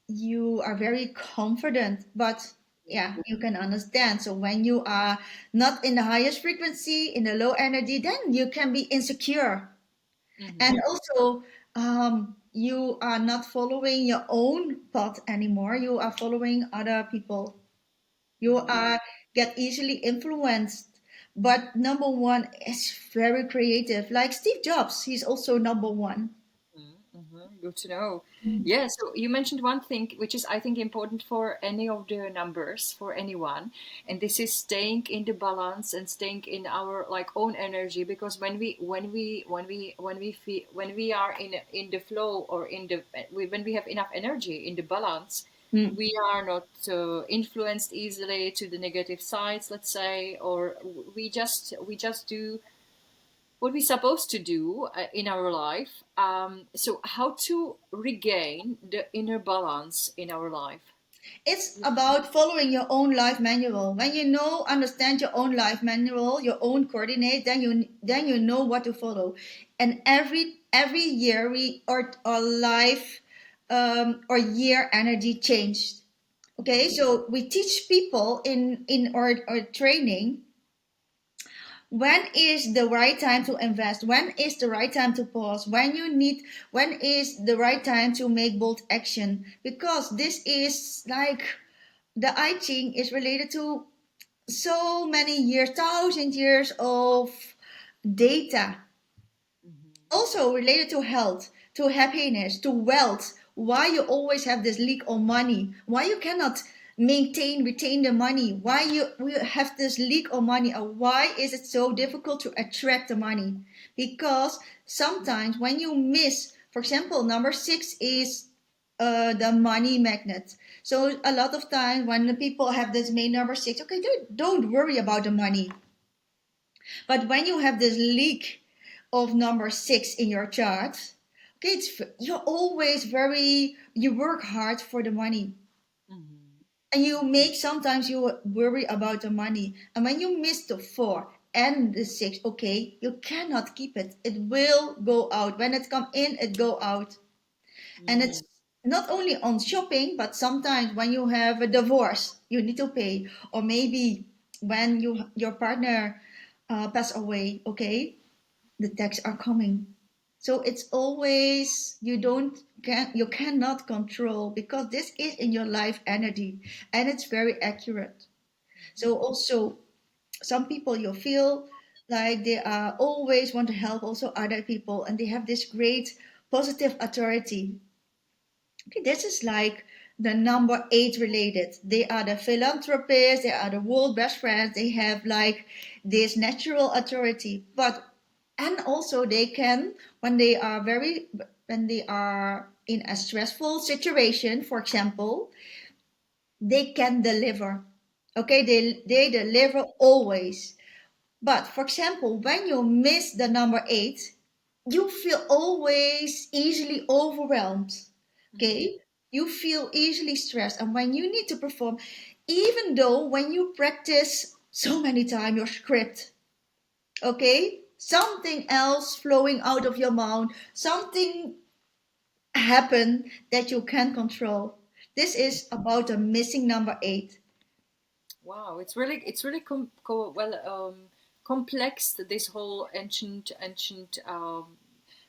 you are very confident, but yeah, you can understand. So when you are not in the highest frequency, in the low energy, then you can be insecure. And Mm-hmm. also, you are not following your own path anymore. You are following other people. You Mm-hmm. are get easily influenced. But number one is very creative. Like Steve Jobs, he's also number one. Mm-hmm. Good to know. Yeah, so you mentioned one thing which is, I think, important for any of the numbers, for anyone, and this is staying in the balance and staying in our like own energy. Because when we are in the flow, or in the when we have enough energy in the balance, Mm. we are not influenced easily to the negative sides, let's say, or we just do what we're supposed to do in our life. So, how to regain the inner balance in our life? It's about following your own life manual. When you know, understand your own life manual, your own coordinate, then you know what to follow. And every year we our life or year energy changed. Okay, so we teach people in our training when is the right time to invest, when is the right time to pause, when is the right time to make bold action, because this is like the I Ching is related to so many years, thousand years of data, Mm-hmm. also related to health, to happiness, to wealth. Why you always have this leak of money? Why you cannot retain the money? Why we have this leak of money? Or why is it so difficult to attract the money? Because sometimes when you miss, for example, number six is the money magnet. So a lot of times when the people have this main number six, okay, don't worry about the money. But when you have this leak of number six in your chart, okay, you're always very, you work hard for the money. Mm-hmm. And you make, sometimes you worry about the money. And when you miss the four and the six, okay, you cannot keep it. It will go out. When it come in, it go out. And Mm-hmm. it's not only on shopping, but sometimes when you have a divorce, you need to pay. Or maybe when your partner pass away, okay, the tax are coming. So it's always you cannot control because this is in your life energy and it's very accurate. So also some people you feel like they are always want to help also other people and they have this great positive authority. Okay, this is like the number eight related. They are the philanthropists, they are the world best friends, they have like this natural authority. But and also they can when they are in a stressful situation, for example, they can deliver. Okay, they deliver always. But for example, when you miss the number eight, you feel always easily overwhelmed. Okay, you feel easily stressed, and when you need to perform, even though when you practice so many times your script, okay, something else flowing out of your mouth, something happen that you can control. This is about the missing number eight. Wow, it's really complex, this whole ancient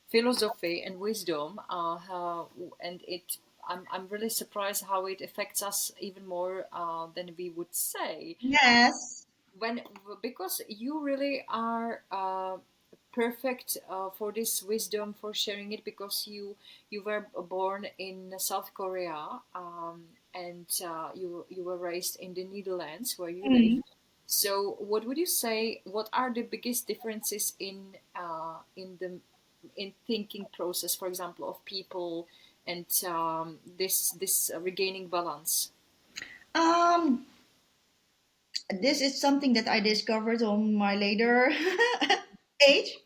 philosophy and wisdom. And it I'm really surprised how it affects us even more than we would say. Yes. When Because you really are perfect for this wisdom, for sharing it, because you were born in South Korea, and you were raised in the Netherlands where you live. Mm. So what would you say, what are the biggest differences in thinking process, for example, of people, and this regaining balance? Um, this is something that I discovered on my later age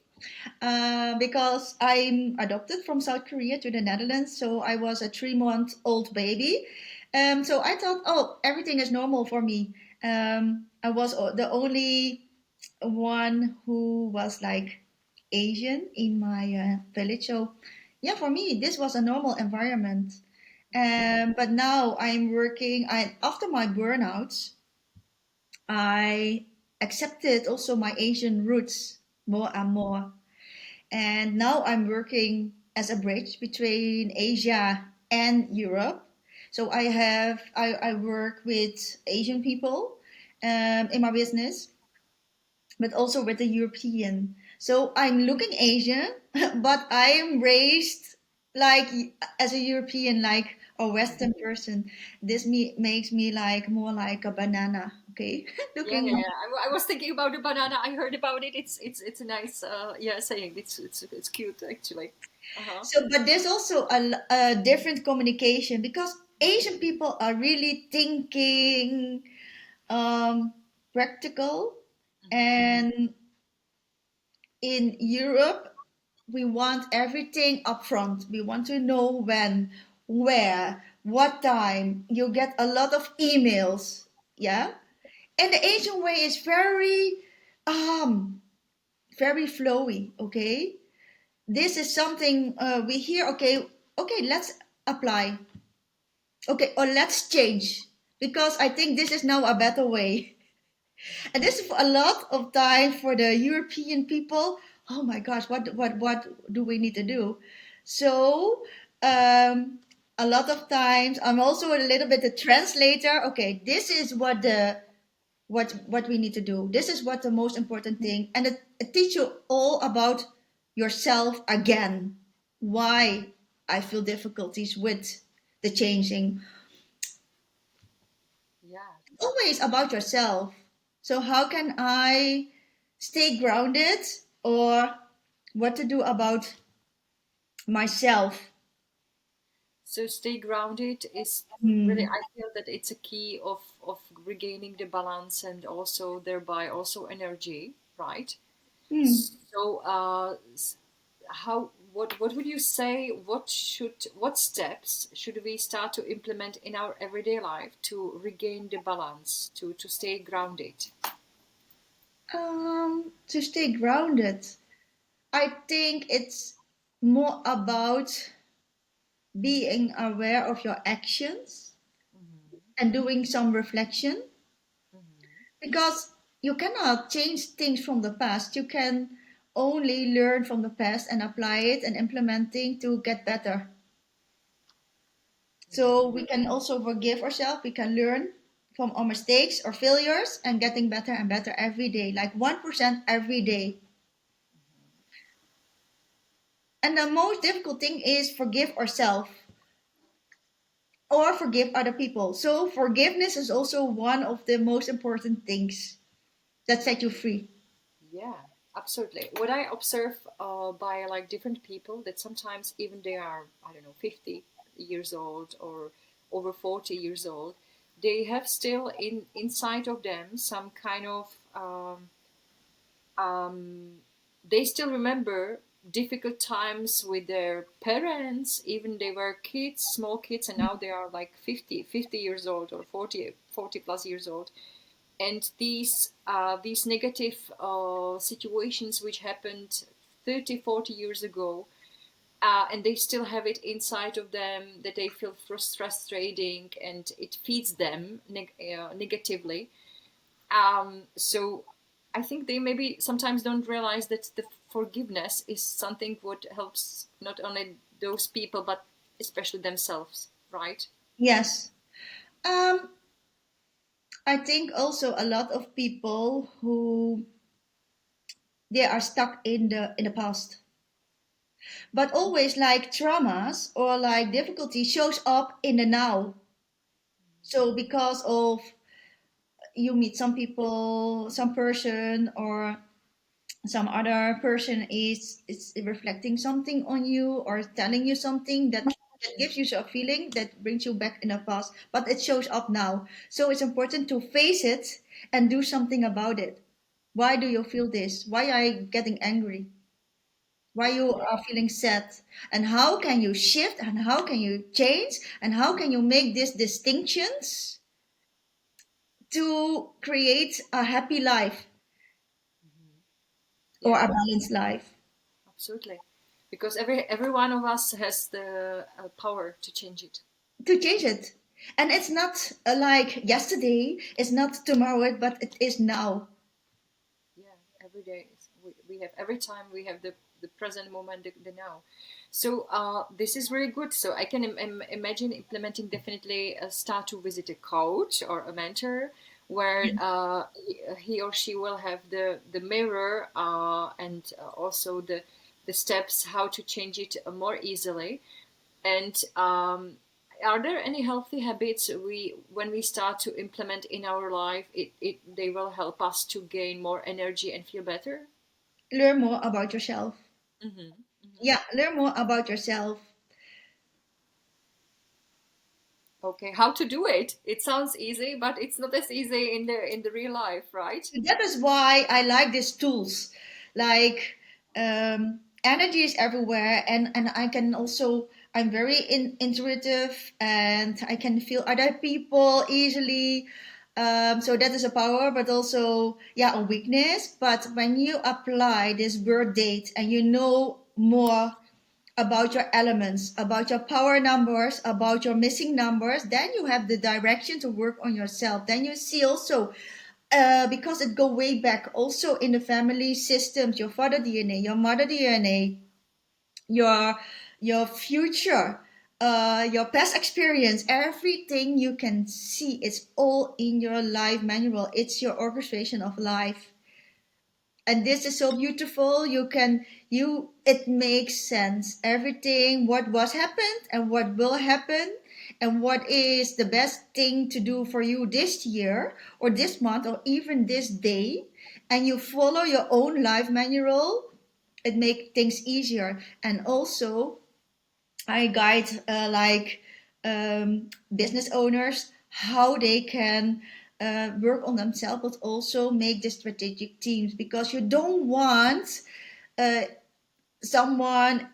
because I'm adopted from South Korea to the Netherlands. So I was a 3 month old baby. So I thought, oh, everything is normal for me. I was the only one who was like Asian in my village. So yeah, for me, this was a normal environment. But now I'm working. After my burnouts, I accepted also my Asian roots more and more. And now I'm working as a bridge between Asia and Europe. So I work with Asian people in my business, but also with the European. So I'm looking Asian, but I am raised like as a European, like a Western person. Makes me like more like a banana. Okay, Yeah, looking. yeah, yeah. I was thinking about the banana. I heard about it. It's a nice saying. It's cute actually. Uh huh. So, but there's also a different communication because Asian people are really thinking practical, and in Europe, we want everything upfront. We want to know when, where, what time. You get a lot of emails, yeah. And the Asian way is um, very flowy. Okay, this is something we hear. Okay, okay, let's apply. Okay, or let's change because I think this is now a better way. And this is a lot of time for the European people. Oh my gosh, what do we need to do? So a lot of times I'm also a little bit a translator. Okay, this is what we need to do. This is what the most important thing, and it teach you all about yourself again. Why I feel difficulties with the changing. Yeah. Always about yourself. So how can I stay grounded or what to do about myself? So stay grounded is really. Hmm. I feel that it's a key of regaining the balance, and also thereby also energy, right? Hmm. So how what would you say? What steps should we start to implement in our everyday life to regain the balance, to stay grounded? To stay grounded, I think it's more about being aware of your actions and doing some reflection because you cannot change things from the past. You can only learn from the past and apply it and implementing to get better. So we can also forgive ourselves. We can learn from our mistakes or failures and getting better and better every day, like 1% every day. And the most difficult thing is forgive ourselves or forgive other people. So forgiveness is also one of the most important things that set you free. Yeah, absolutely. What I observe by like different people that sometimes even they are, I don't know, 50 years old or over 40 years old, they have still inside of them some kind of um, they still remember difficult times with their parents, even they were kids, small kids, and now they are like 50 years old or 40 plus years old. And these negative situations which happened 30, 40 years ago, and they still have it inside of them, that they feel frustrating and it feeds them negatively. So I think they maybe sometimes don't realize that the forgiveness is something what helps not only those people but especially themselves, right? Yes. Um, I think also a lot of people who they are stuck in the past, but always like traumas or like difficulty shows up in the now. So because of you meet some people, some person, or some other person is reflecting something on you or telling you something that gives you a feeling that brings you back in the past, but it shows up now. So it's important to face it and do something about it. Why do you feel this? Why are you getting angry? Why you are feeling sad? And how can you shift and how can you change and how can you make these distinctions to create a happy life or Yeah, a balanced life? absolutely. Because every one of us has the power to change it. To change it. And it's not like yesterday, it's not tomorrow, but it is now. Yeah, every day we have every time we have the present moment, the now. So this is very good. So I can imagine implementing definitely start to visit a coach or a mentor where he or she will have the mirror and also the steps how to change it more easily. And are there any healthy habits we when we start to implement in our life, they will help us to gain more energy and feel better? Learn more about yourself. Mm-hmm. Mm-hmm. Yeah, learn more about yourself. Okay, how to do it? It sounds easy, but it's not as easy in the real life, right? That is why I like these tools. Like energy is everywhere, and I can also I'm very intuitive, and I can feel other people easily. So that is a power, but also yeah a weakness. But when you apply this birth date and you know more about your elements, about your power numbers, about your missing numbers, then you have the direction to work on yourself. Then you see also because it go way back also in the family systems, your father DNA, your mother DNA, your your future, your past experience, everything you can see, it's all in your life manual. It's your orchestration of life. And this is so beautiful. You can you it makes sense. Everything what was happened and what will happen and what is the best thing to do for you this year or this month or even this day, and you follow your own life manual, it makes things easier. And also I guide business owners how they can work on themselves, but also make the strategic teams because you don't want uh, someone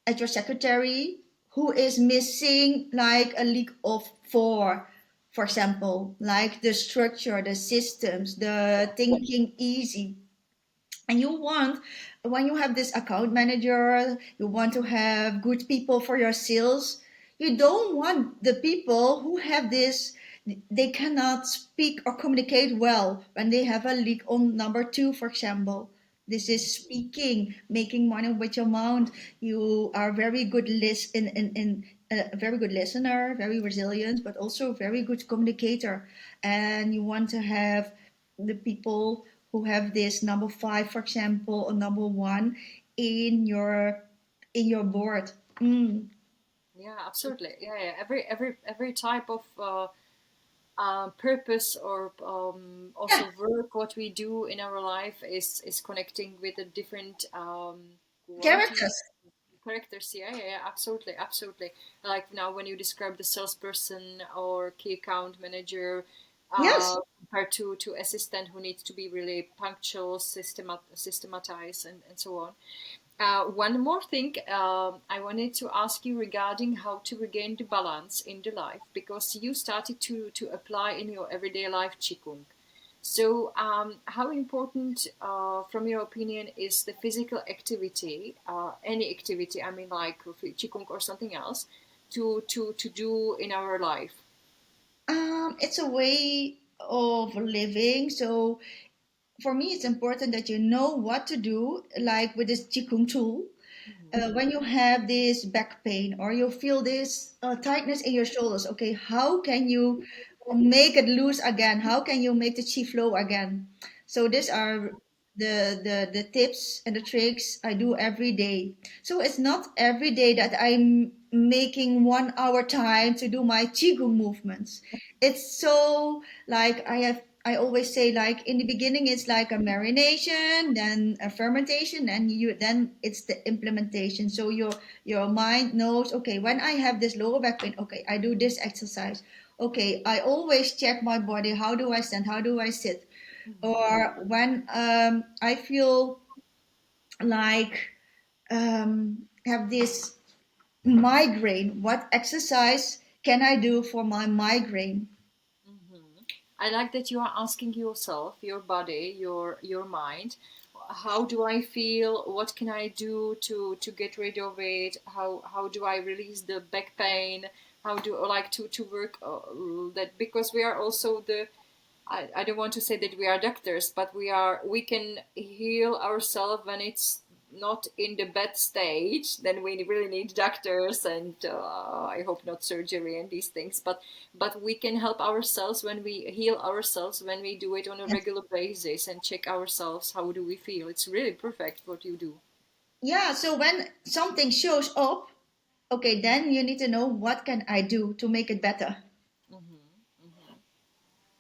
at your secretary who is missing like a league of four, for example, like the structure, the systems, the thinking easy. And you want when you have this account manager, you want to have good people for your sales. You don't want the people who have this, they cannot speak or communicate well when they have a leak on number two, for example. This is speaking, making money with your mouth. You are very good in a very good listener, very resilient, but also very good communicator. And you want to have the people who have this number five, for example, or number one in your board. Mm. Yeah, absolutely. Yeah, yeah. Every type of purpose or Yeah, also work what we do in our life is connecting with the different qualities, characters. characters. Yeah, yeah, yeah, absolutely, absolutely. Like now when you describe the salesperson or key account manager, Yes. compared to assistant who needs to be really punctual, systematized, and so on. One more thing I wanted to ask you regarding how to regain the balance in the life, because you started to apply in your everyday life Qigong. So, how important, from your opinion, is the physical activity, any activity, I mean, like Qigong or something else, to do in our life? It's a way of living. So for me, it's important that you know what to do, like with this Qigong tool. Mm-hmm. When you have this back pain or you feel this tightness in your shoulders, okay, how can you make it loose again? How can you make the chi flow again? So these are the tips and the tricks I do every day. So it's not every day that I'm making 1 hour time to do my qigong movements. It's so like I always say, like in the beginning it's like a marination, then a fermentation, and you then it's the implementation. So your mind knows, okay, when I have this lower back pain, okay, I do this exercise. Okay, I always check my body. How do I stand? How do I sit? Or when I feel like have this migraine, what exercise can I do for my migraine? Mm-hmm. I like that you are asking yourself, your body, your mind, how do I feel? What can I do to get rid of it? How do I release the back pain? How do I like to work that, because we are also the, I don't want to say that we are doctors, but we can heal ourselves when it's not in the bad stage. Then we really need doctors, and I hope not surgery and these things. But we can help ourselves when we heal ourselves, when we do it on a Yes. regular basis and check ourselves. How do we feel? It's really perfect what you do. Yeah, so when something shows up, okay, then you need to know what can I do to make it better.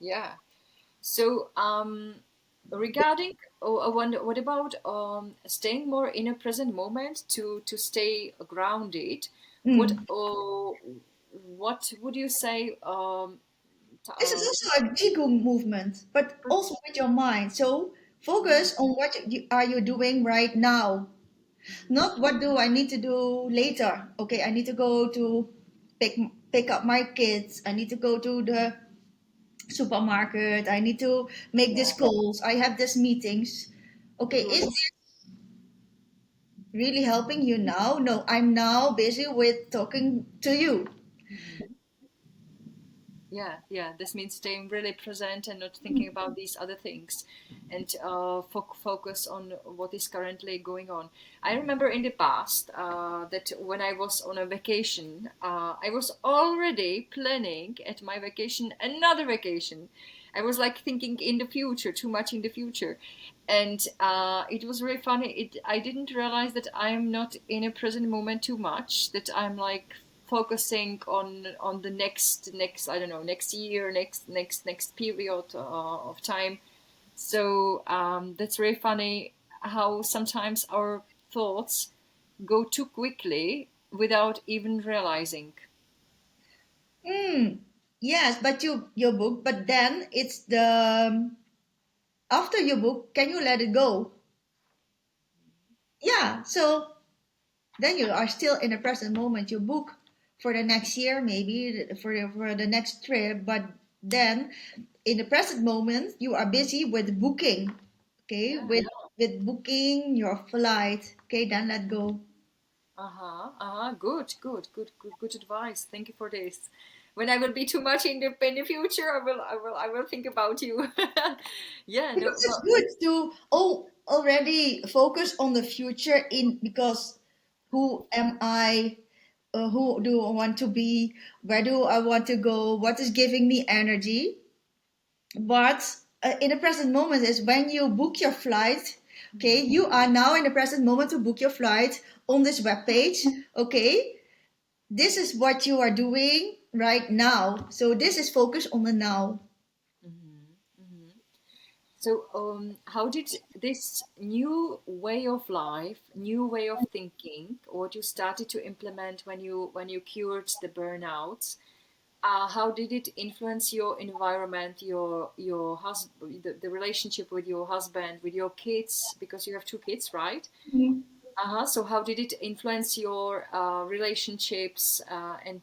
Yeah. So, regarding, oh, I wonder, what about staying more in a present moment to stay grounded? What Mm. what would you say? This is also a qigong movement, but also with your mind. So Mhm, focus on what are you doing right now, mhm. not what do I need to do later. Okay, I need to go to pick pick up my kids. I need to go to the supermarket. I need to make these Yeah. calls. I have these meetings. Okay, is Good. this really helping you now? No, I'm now busy with talking to you. Mhm. Yeah, yeah. This means staying really present and not thinking about these other things, and focus on what is currently going on. I remember in the past that when I was on a vacation, I was already planning at my vacation another vacation. I was like thinking in the future, too much in the future, and it was really funny. I didn't realize that I'm not in a present moment too much. That I'm like focusing on the next, I don't know, next year, next period of time. So that's really funny how sometimes our thoughts go too quickly without even realizing. Hmm. Yes, but you book, but then it's the after you book, can you let it go? Yeah. So then you are still in the present moment. You book for the next year, maybe for the next trip, but then in the present moment you are busy with booking. Okay, Yeah. with booking your flight. Okay, then let go. Uh-huh. Uh-huh. Good advice. Thank you for this. When I will be too much in the future, I will think about you. Yeah, no, Because it's but good to already focus on the future in because who am I? Who do I want to be? Where do I want to go? What is giving me energy? But in the present moment is when you book your flight. Okay, you are now in the present moment to book your flight on this web page. Okay, this is what you are doing right now. So this is focus on the now. Mm-hmm. So, how did this new way of life, new way of thinking, what you started to implement when you cured the burnouts, how did it influence your environment, your husband, the relationship with your husband, with your kids, because you have two kids, right? Uh-huh. So, how did it influence your relationships and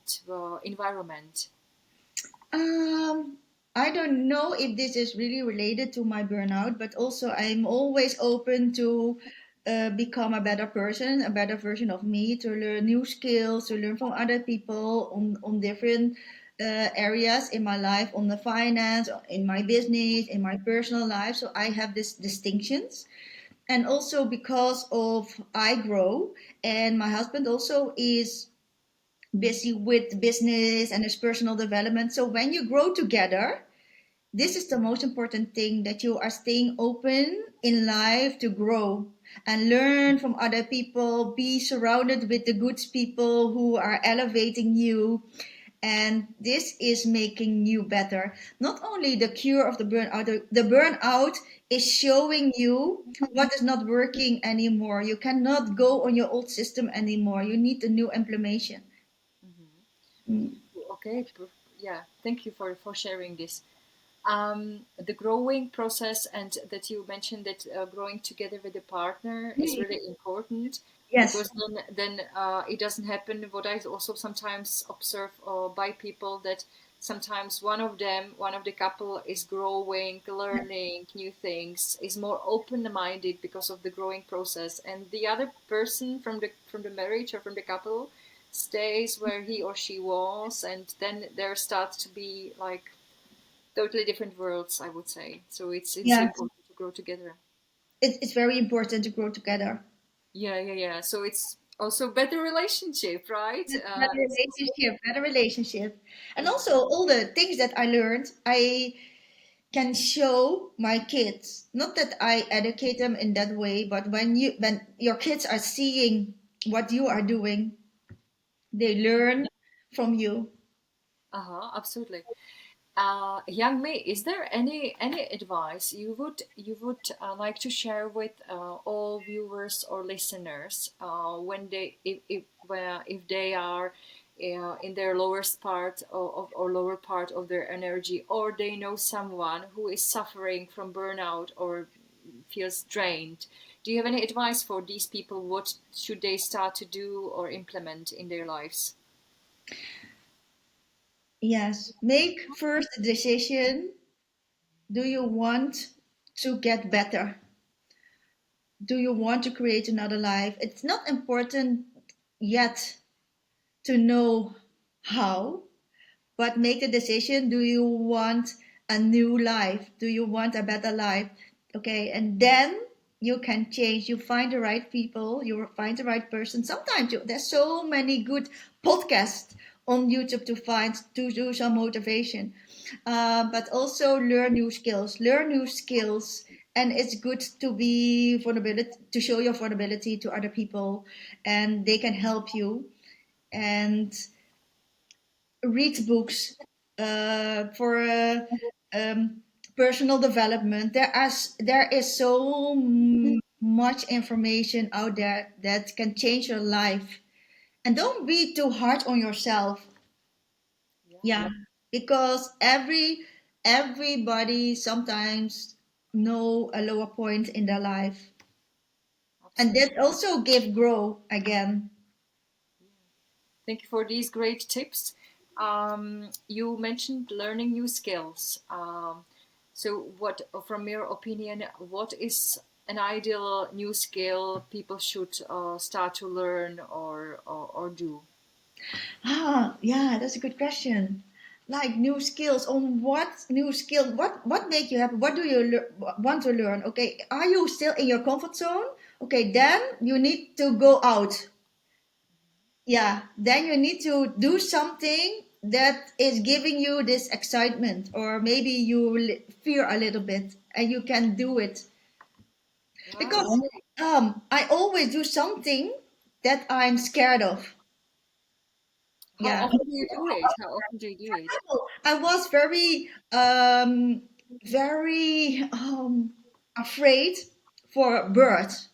environment? Um, I don't know if this is really related to my burnout, but also I'm always open to become a better person, a better version of me, to learn new skills, to learn from other people on different areas in my life, on the finance, in my business, in my personal life. So I have these distinctions. And also because of I grow, and my husband also is busy with business and his personal development. So when you grow together, this is the most important thing, that you are staying open in life to grow and learn from other people, be surrounded with the good people who are elevating you. And this is making you better. Not only the cure of the burnout is showing you what is not working anymore. You cannot go on your old system anymore. You need a new implementation. Mhm. Mm. Okay, yeah, thank you for sharing this. The growing process, and that you mentioned that growing together with a partner is really important, Yes. because then it doesn't happen. What I also sometimes observe by people, that sometimes one of the couple is growing, learning new things, is more open-minded because of the growing process, and the other person from the marriage or from the couple stays where he or she was, and then there starts to be like totally different worlds, I would say. So it's Yeah. important to grow together. It's very important to grow together. Yeah. So it's also better relationship, right? Better It's relationship, better relationship. And yeah. also all the things that I learned, I can show my kids. Not that I educate them in that way, but when your kids are seeing what you are doing, they learn from you. Uh-huh, absolutely. Hyang Mi, is there any advice you would like to share with all viewers or listeners when they if they are in their lowest part or lower part of their energy, or they know someone who is suffering from burnout or feels drained? Do you have any advice for these people? What should they start to do or implement in their lives? Yes. Make first a decision. Do you want to get better? Do you want to create another life? It's not important yet to know how, but make the decision. Do you want a new life? Do you want a better life? Okay, and then you can change. You find the right people, you find the right person. Sometimes there's so many good podcasts on YouTube to find, to do some motivation. But also learn new skills. And it's good to be vulnerability, to show your vulnerability to other people, and they can help you. And read books for personal development. There is so much information out there that can change your life. And don't be too hard on yourself. Yeah, Yeah, because everybody sometimes know a lower point in their life, and absolutely. that also give grow again. Thank you for these great tips. You mentioned learning new skills. So, what, from your opinion, what is an ideal new skill people should start to learn or do? Ah, yeah, that's a good question. like new skills. On what new skill? What make you happy? What do you want to learn? Okay, are you still in your comfort zone? Okay, then you need to go out. Yeah, then you need to do something that is giving you this excitement, or maybe you fear a little bit, and you can do it because Wow. I always do something that I'm scared of. How Yeah. often do you do it? How often do you do it? I was very afraid for birds.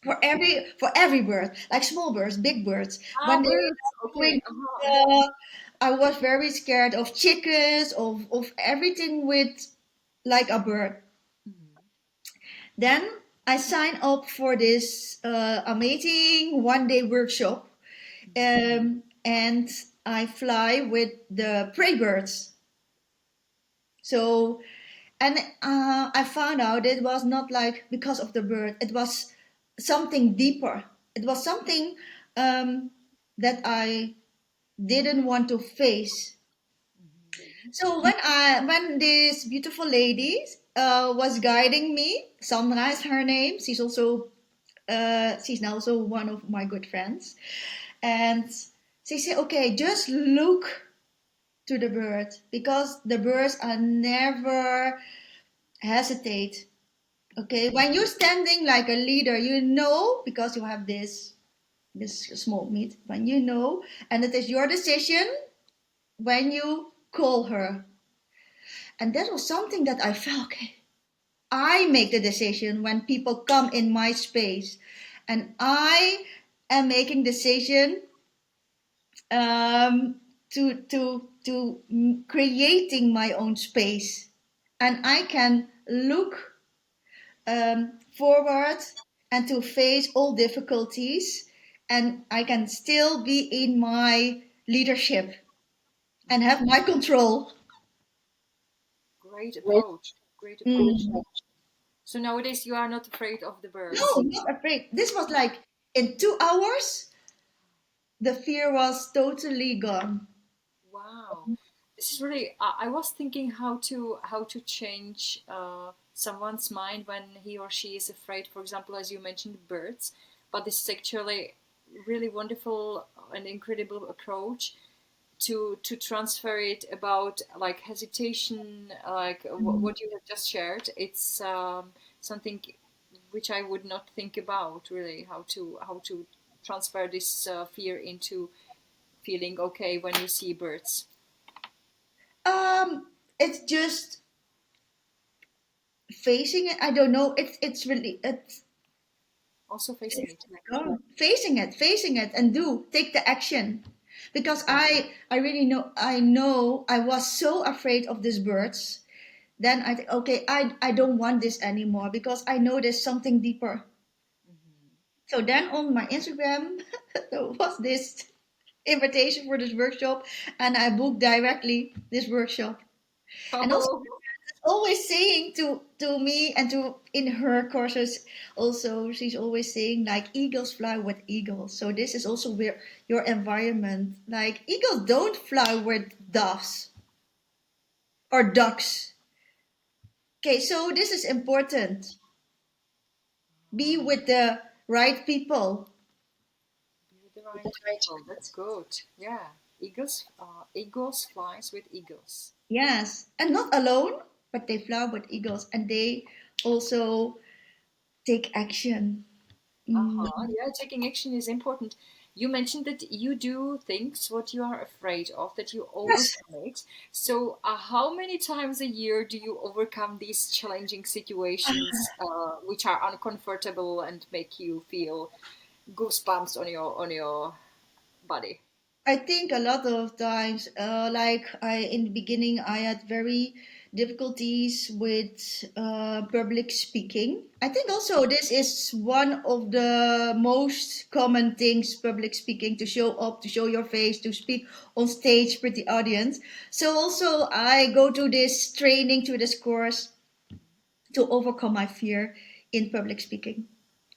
For every bird, like small birds, big birds. Ah, When they birds. are Okay. doing, I was very scared of chickens, of everything with like a bird. Mhm. Then I signed up for this amazing 1 day workshop, and I fly with the prey birds. So, and I found out it was not like because of the bird, it was something deeper. It was something um, that I didn't want to face. Mhm. So when this beautiful lady was guiding me, Sandra is her name. She's now also one of my good friends, and she said, "Okay, just look to the bird because the birds are never hesitate. Okay, when you're standing like a leader, you know because you have this small meat. When you know, and it is your decision when you call her, and that was something that I felt. Okay, I make the decision when people come in my space, and I am making decision to creating my own space, and I can look forward and to face all difficulties, and I can still be in my leadership and Mhm. have my control. Great approach. Great approach. Mm. So nowadays you are not afraid of the No, birds. not afraid. This was like in 2 hours, the fear was totally gone. Wow, this is really. I was thinking how to change someone's mind when he or she is afraid. For example, as you mentioned, birds. But this is actually really wonderful and incredible approach to transfer it about like hesitation, like what you have just shared. It's something which I would not think about really how to transfer this fear into feeling okay when you see birds. It's just facing it. I don't know. It's really Also facing it. facing it, and do take the action, because I really know I was so afraid of these birds. Then I think, okay, I don't want this anymore because I know there's something deeper. Mhm. So then on my Instagram there was this invitation for this workshop, and I booked directly this workshop. And also Oh, always saying to me and to in her courses, also she's always saying like eagles fly with eagles. So this is also where your environment, like eagles don't fly with doves or ducks. Okay, so this is important. Be with the right people. be with the right people. That's good. Yeah, eagles flies with eagles. Yes, and not alone, but they fly with eagles, and they also take action. Mm. Uh-huh. Yeah, taking action is important. You mentioned that you do things what you are afraid of, that you Yes. overcome it. So, how many times a year do you overcome these challenging situations, which are uncomfortable and make you feel goosebumps on your body? I think a lot of times, like I in the beginning, I had very difficulties with public speaking. I think also this is one of the most common things: public speaking, to show up, to show your face, to speak on stage with the audience. So also I go to this training, to this course to overcome my fear in public speaking.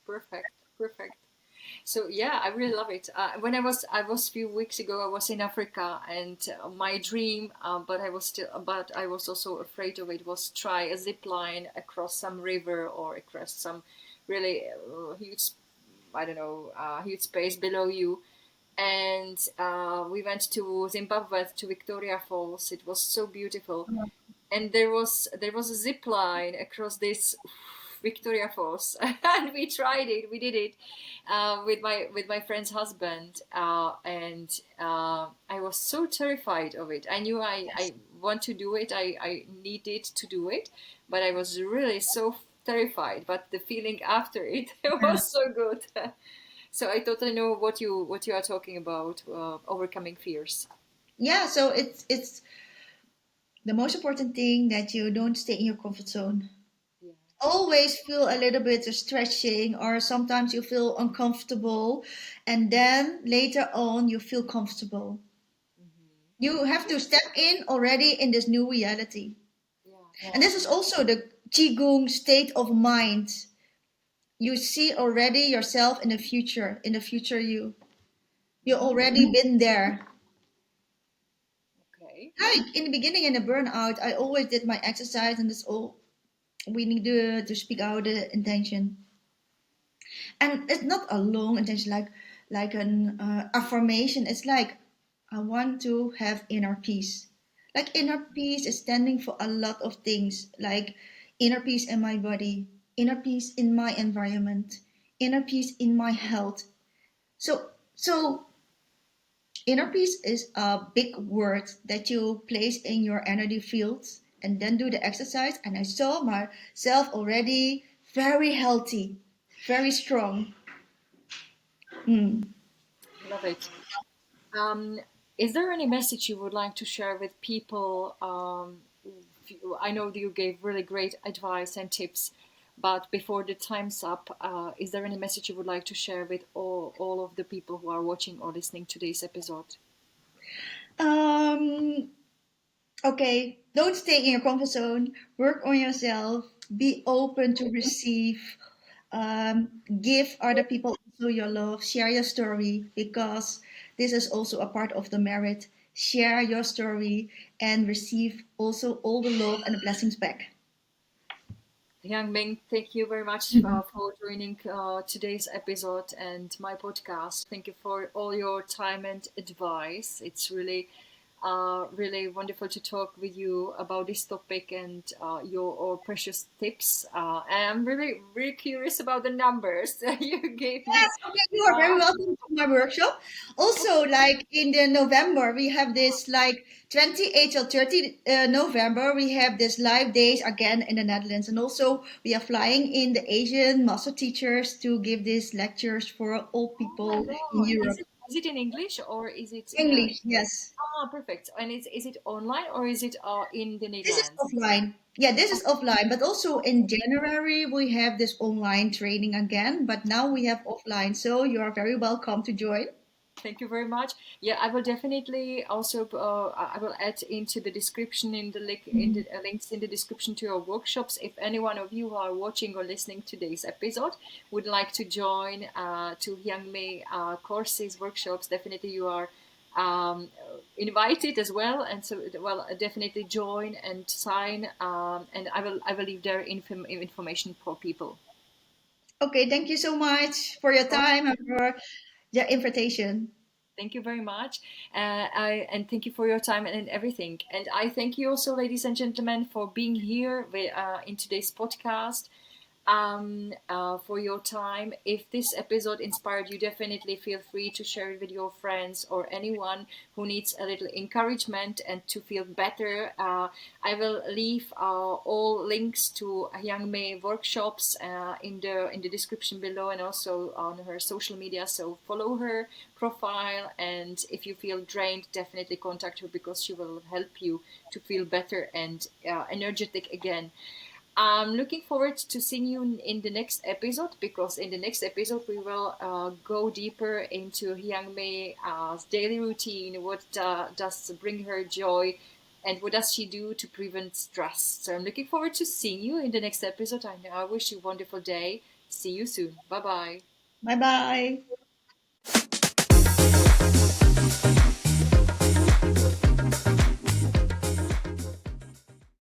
Perfect, perfect. So yeah, I really love it. When I was a few weeks ago, I was in Africa, and my dream, but I was also afraid of it, was try a zip line across some river or across some really huge, I don't know, huge space below you. And we went to Zimbabwe, to Victoria Falls. It was so beautiful, and there was a zip line across this Victoria Falls, and we tried it. We did it with my friend's husband, and I was so terrified of it. I knew I want to do it. I needed to do it, but I was really so terrified. But the feeling after it, it Yeah. was so good. So I totally know what you are talking about, overcoming fears. Yeah, so it's the most important thing that you don't stay in your comfort zone. Yeah. Always feel a little bit of stretching, or sometimes you feel uncomfortable, and then later on you feel comfortable. Hmm. You have to step in already in this new reality. Yeah. And this is also the Qigong state of mind. You see already yourself in the future you already been there. Okay. Like in the beginning in the burnout, I always did my exercise, and that's all we need to speak out the intention. And it's not a long intention like an affirmation. It's like I want to have inner peace. Like inner peace is standing for a lot of things, like inner peace in my body, inner peace in my environment, inner peace in my health. So inner peace is a big word that you place in your energy fields and then do the exercise. And I saw myself already very healthy, very strong. Hmm. Love it. Um, is there any message you would like to share with people? I know that you gave really great advice and tips, but before the time's up, is there any message you would like to share with all of the people who are watching or listening to this episode? Um, okay, don't stay in your comfort zone. Work on yourself. Be open to receive. Give other people also your love. Share your story, because this is also a part of the merit. Share your story and receive also all the love and the blessings back. Hyang Ming, thank you very much for joining today's episode and my podcast. Thank you for all your time and advice. It's really wonderful to talk with you about this topic and your precious tips. And I'm really curious about the numbers that you gave Yes, me. okay, you are very welcome to my workshop. Also, like in the November, we have this like 28th or 30th November, we have this live days again in the Netherlands. And also, we are flying in the Asian master teachers to give these lectures for all Oh my people in God! Is Europe. it in English or is it? English, yes. Perfect. And is it online or is it in the This is Netherlands? offline. Yeah, this is offline. But also in January, we have this online training again. But now we have offline. So you are very welcome to join. Thank you very much. Yeah, I will definitely also I will add into the description in the link in the links in the description to your workshops. If any one of you who are watching or listening to today's episode would like to join to Hyang Mi courses workshops, definitely you are invited as well. And so well, definitely join and sign. And I will leave there information for people. Okay, thank you so much for your time and for the invitation. Thank you very much. And thank you for your time and everything. And I thank you also, ladies and gentlemen, for being here in today's podcast, for your time. If this episode inspired you, definitely feel free to share it with your friends or anyone who needs a little encouragement and to feel better. I will leave all links to Hyang Mei workshops in the description below and also on her social media. So follow her profile, and if you feel drained, definitely contact her because she will help you to feel better and energetic again. I'm looking forward to seeing you in the next episode, because in the next episode we will go deeper into Hyang Mei's daily routine. What does bring her joy, and what does she do to prevent stress? So I'm looking forward to seeing you in the next episode. I wish you a wonderful day. See you soon. Bye bye. Bye bye.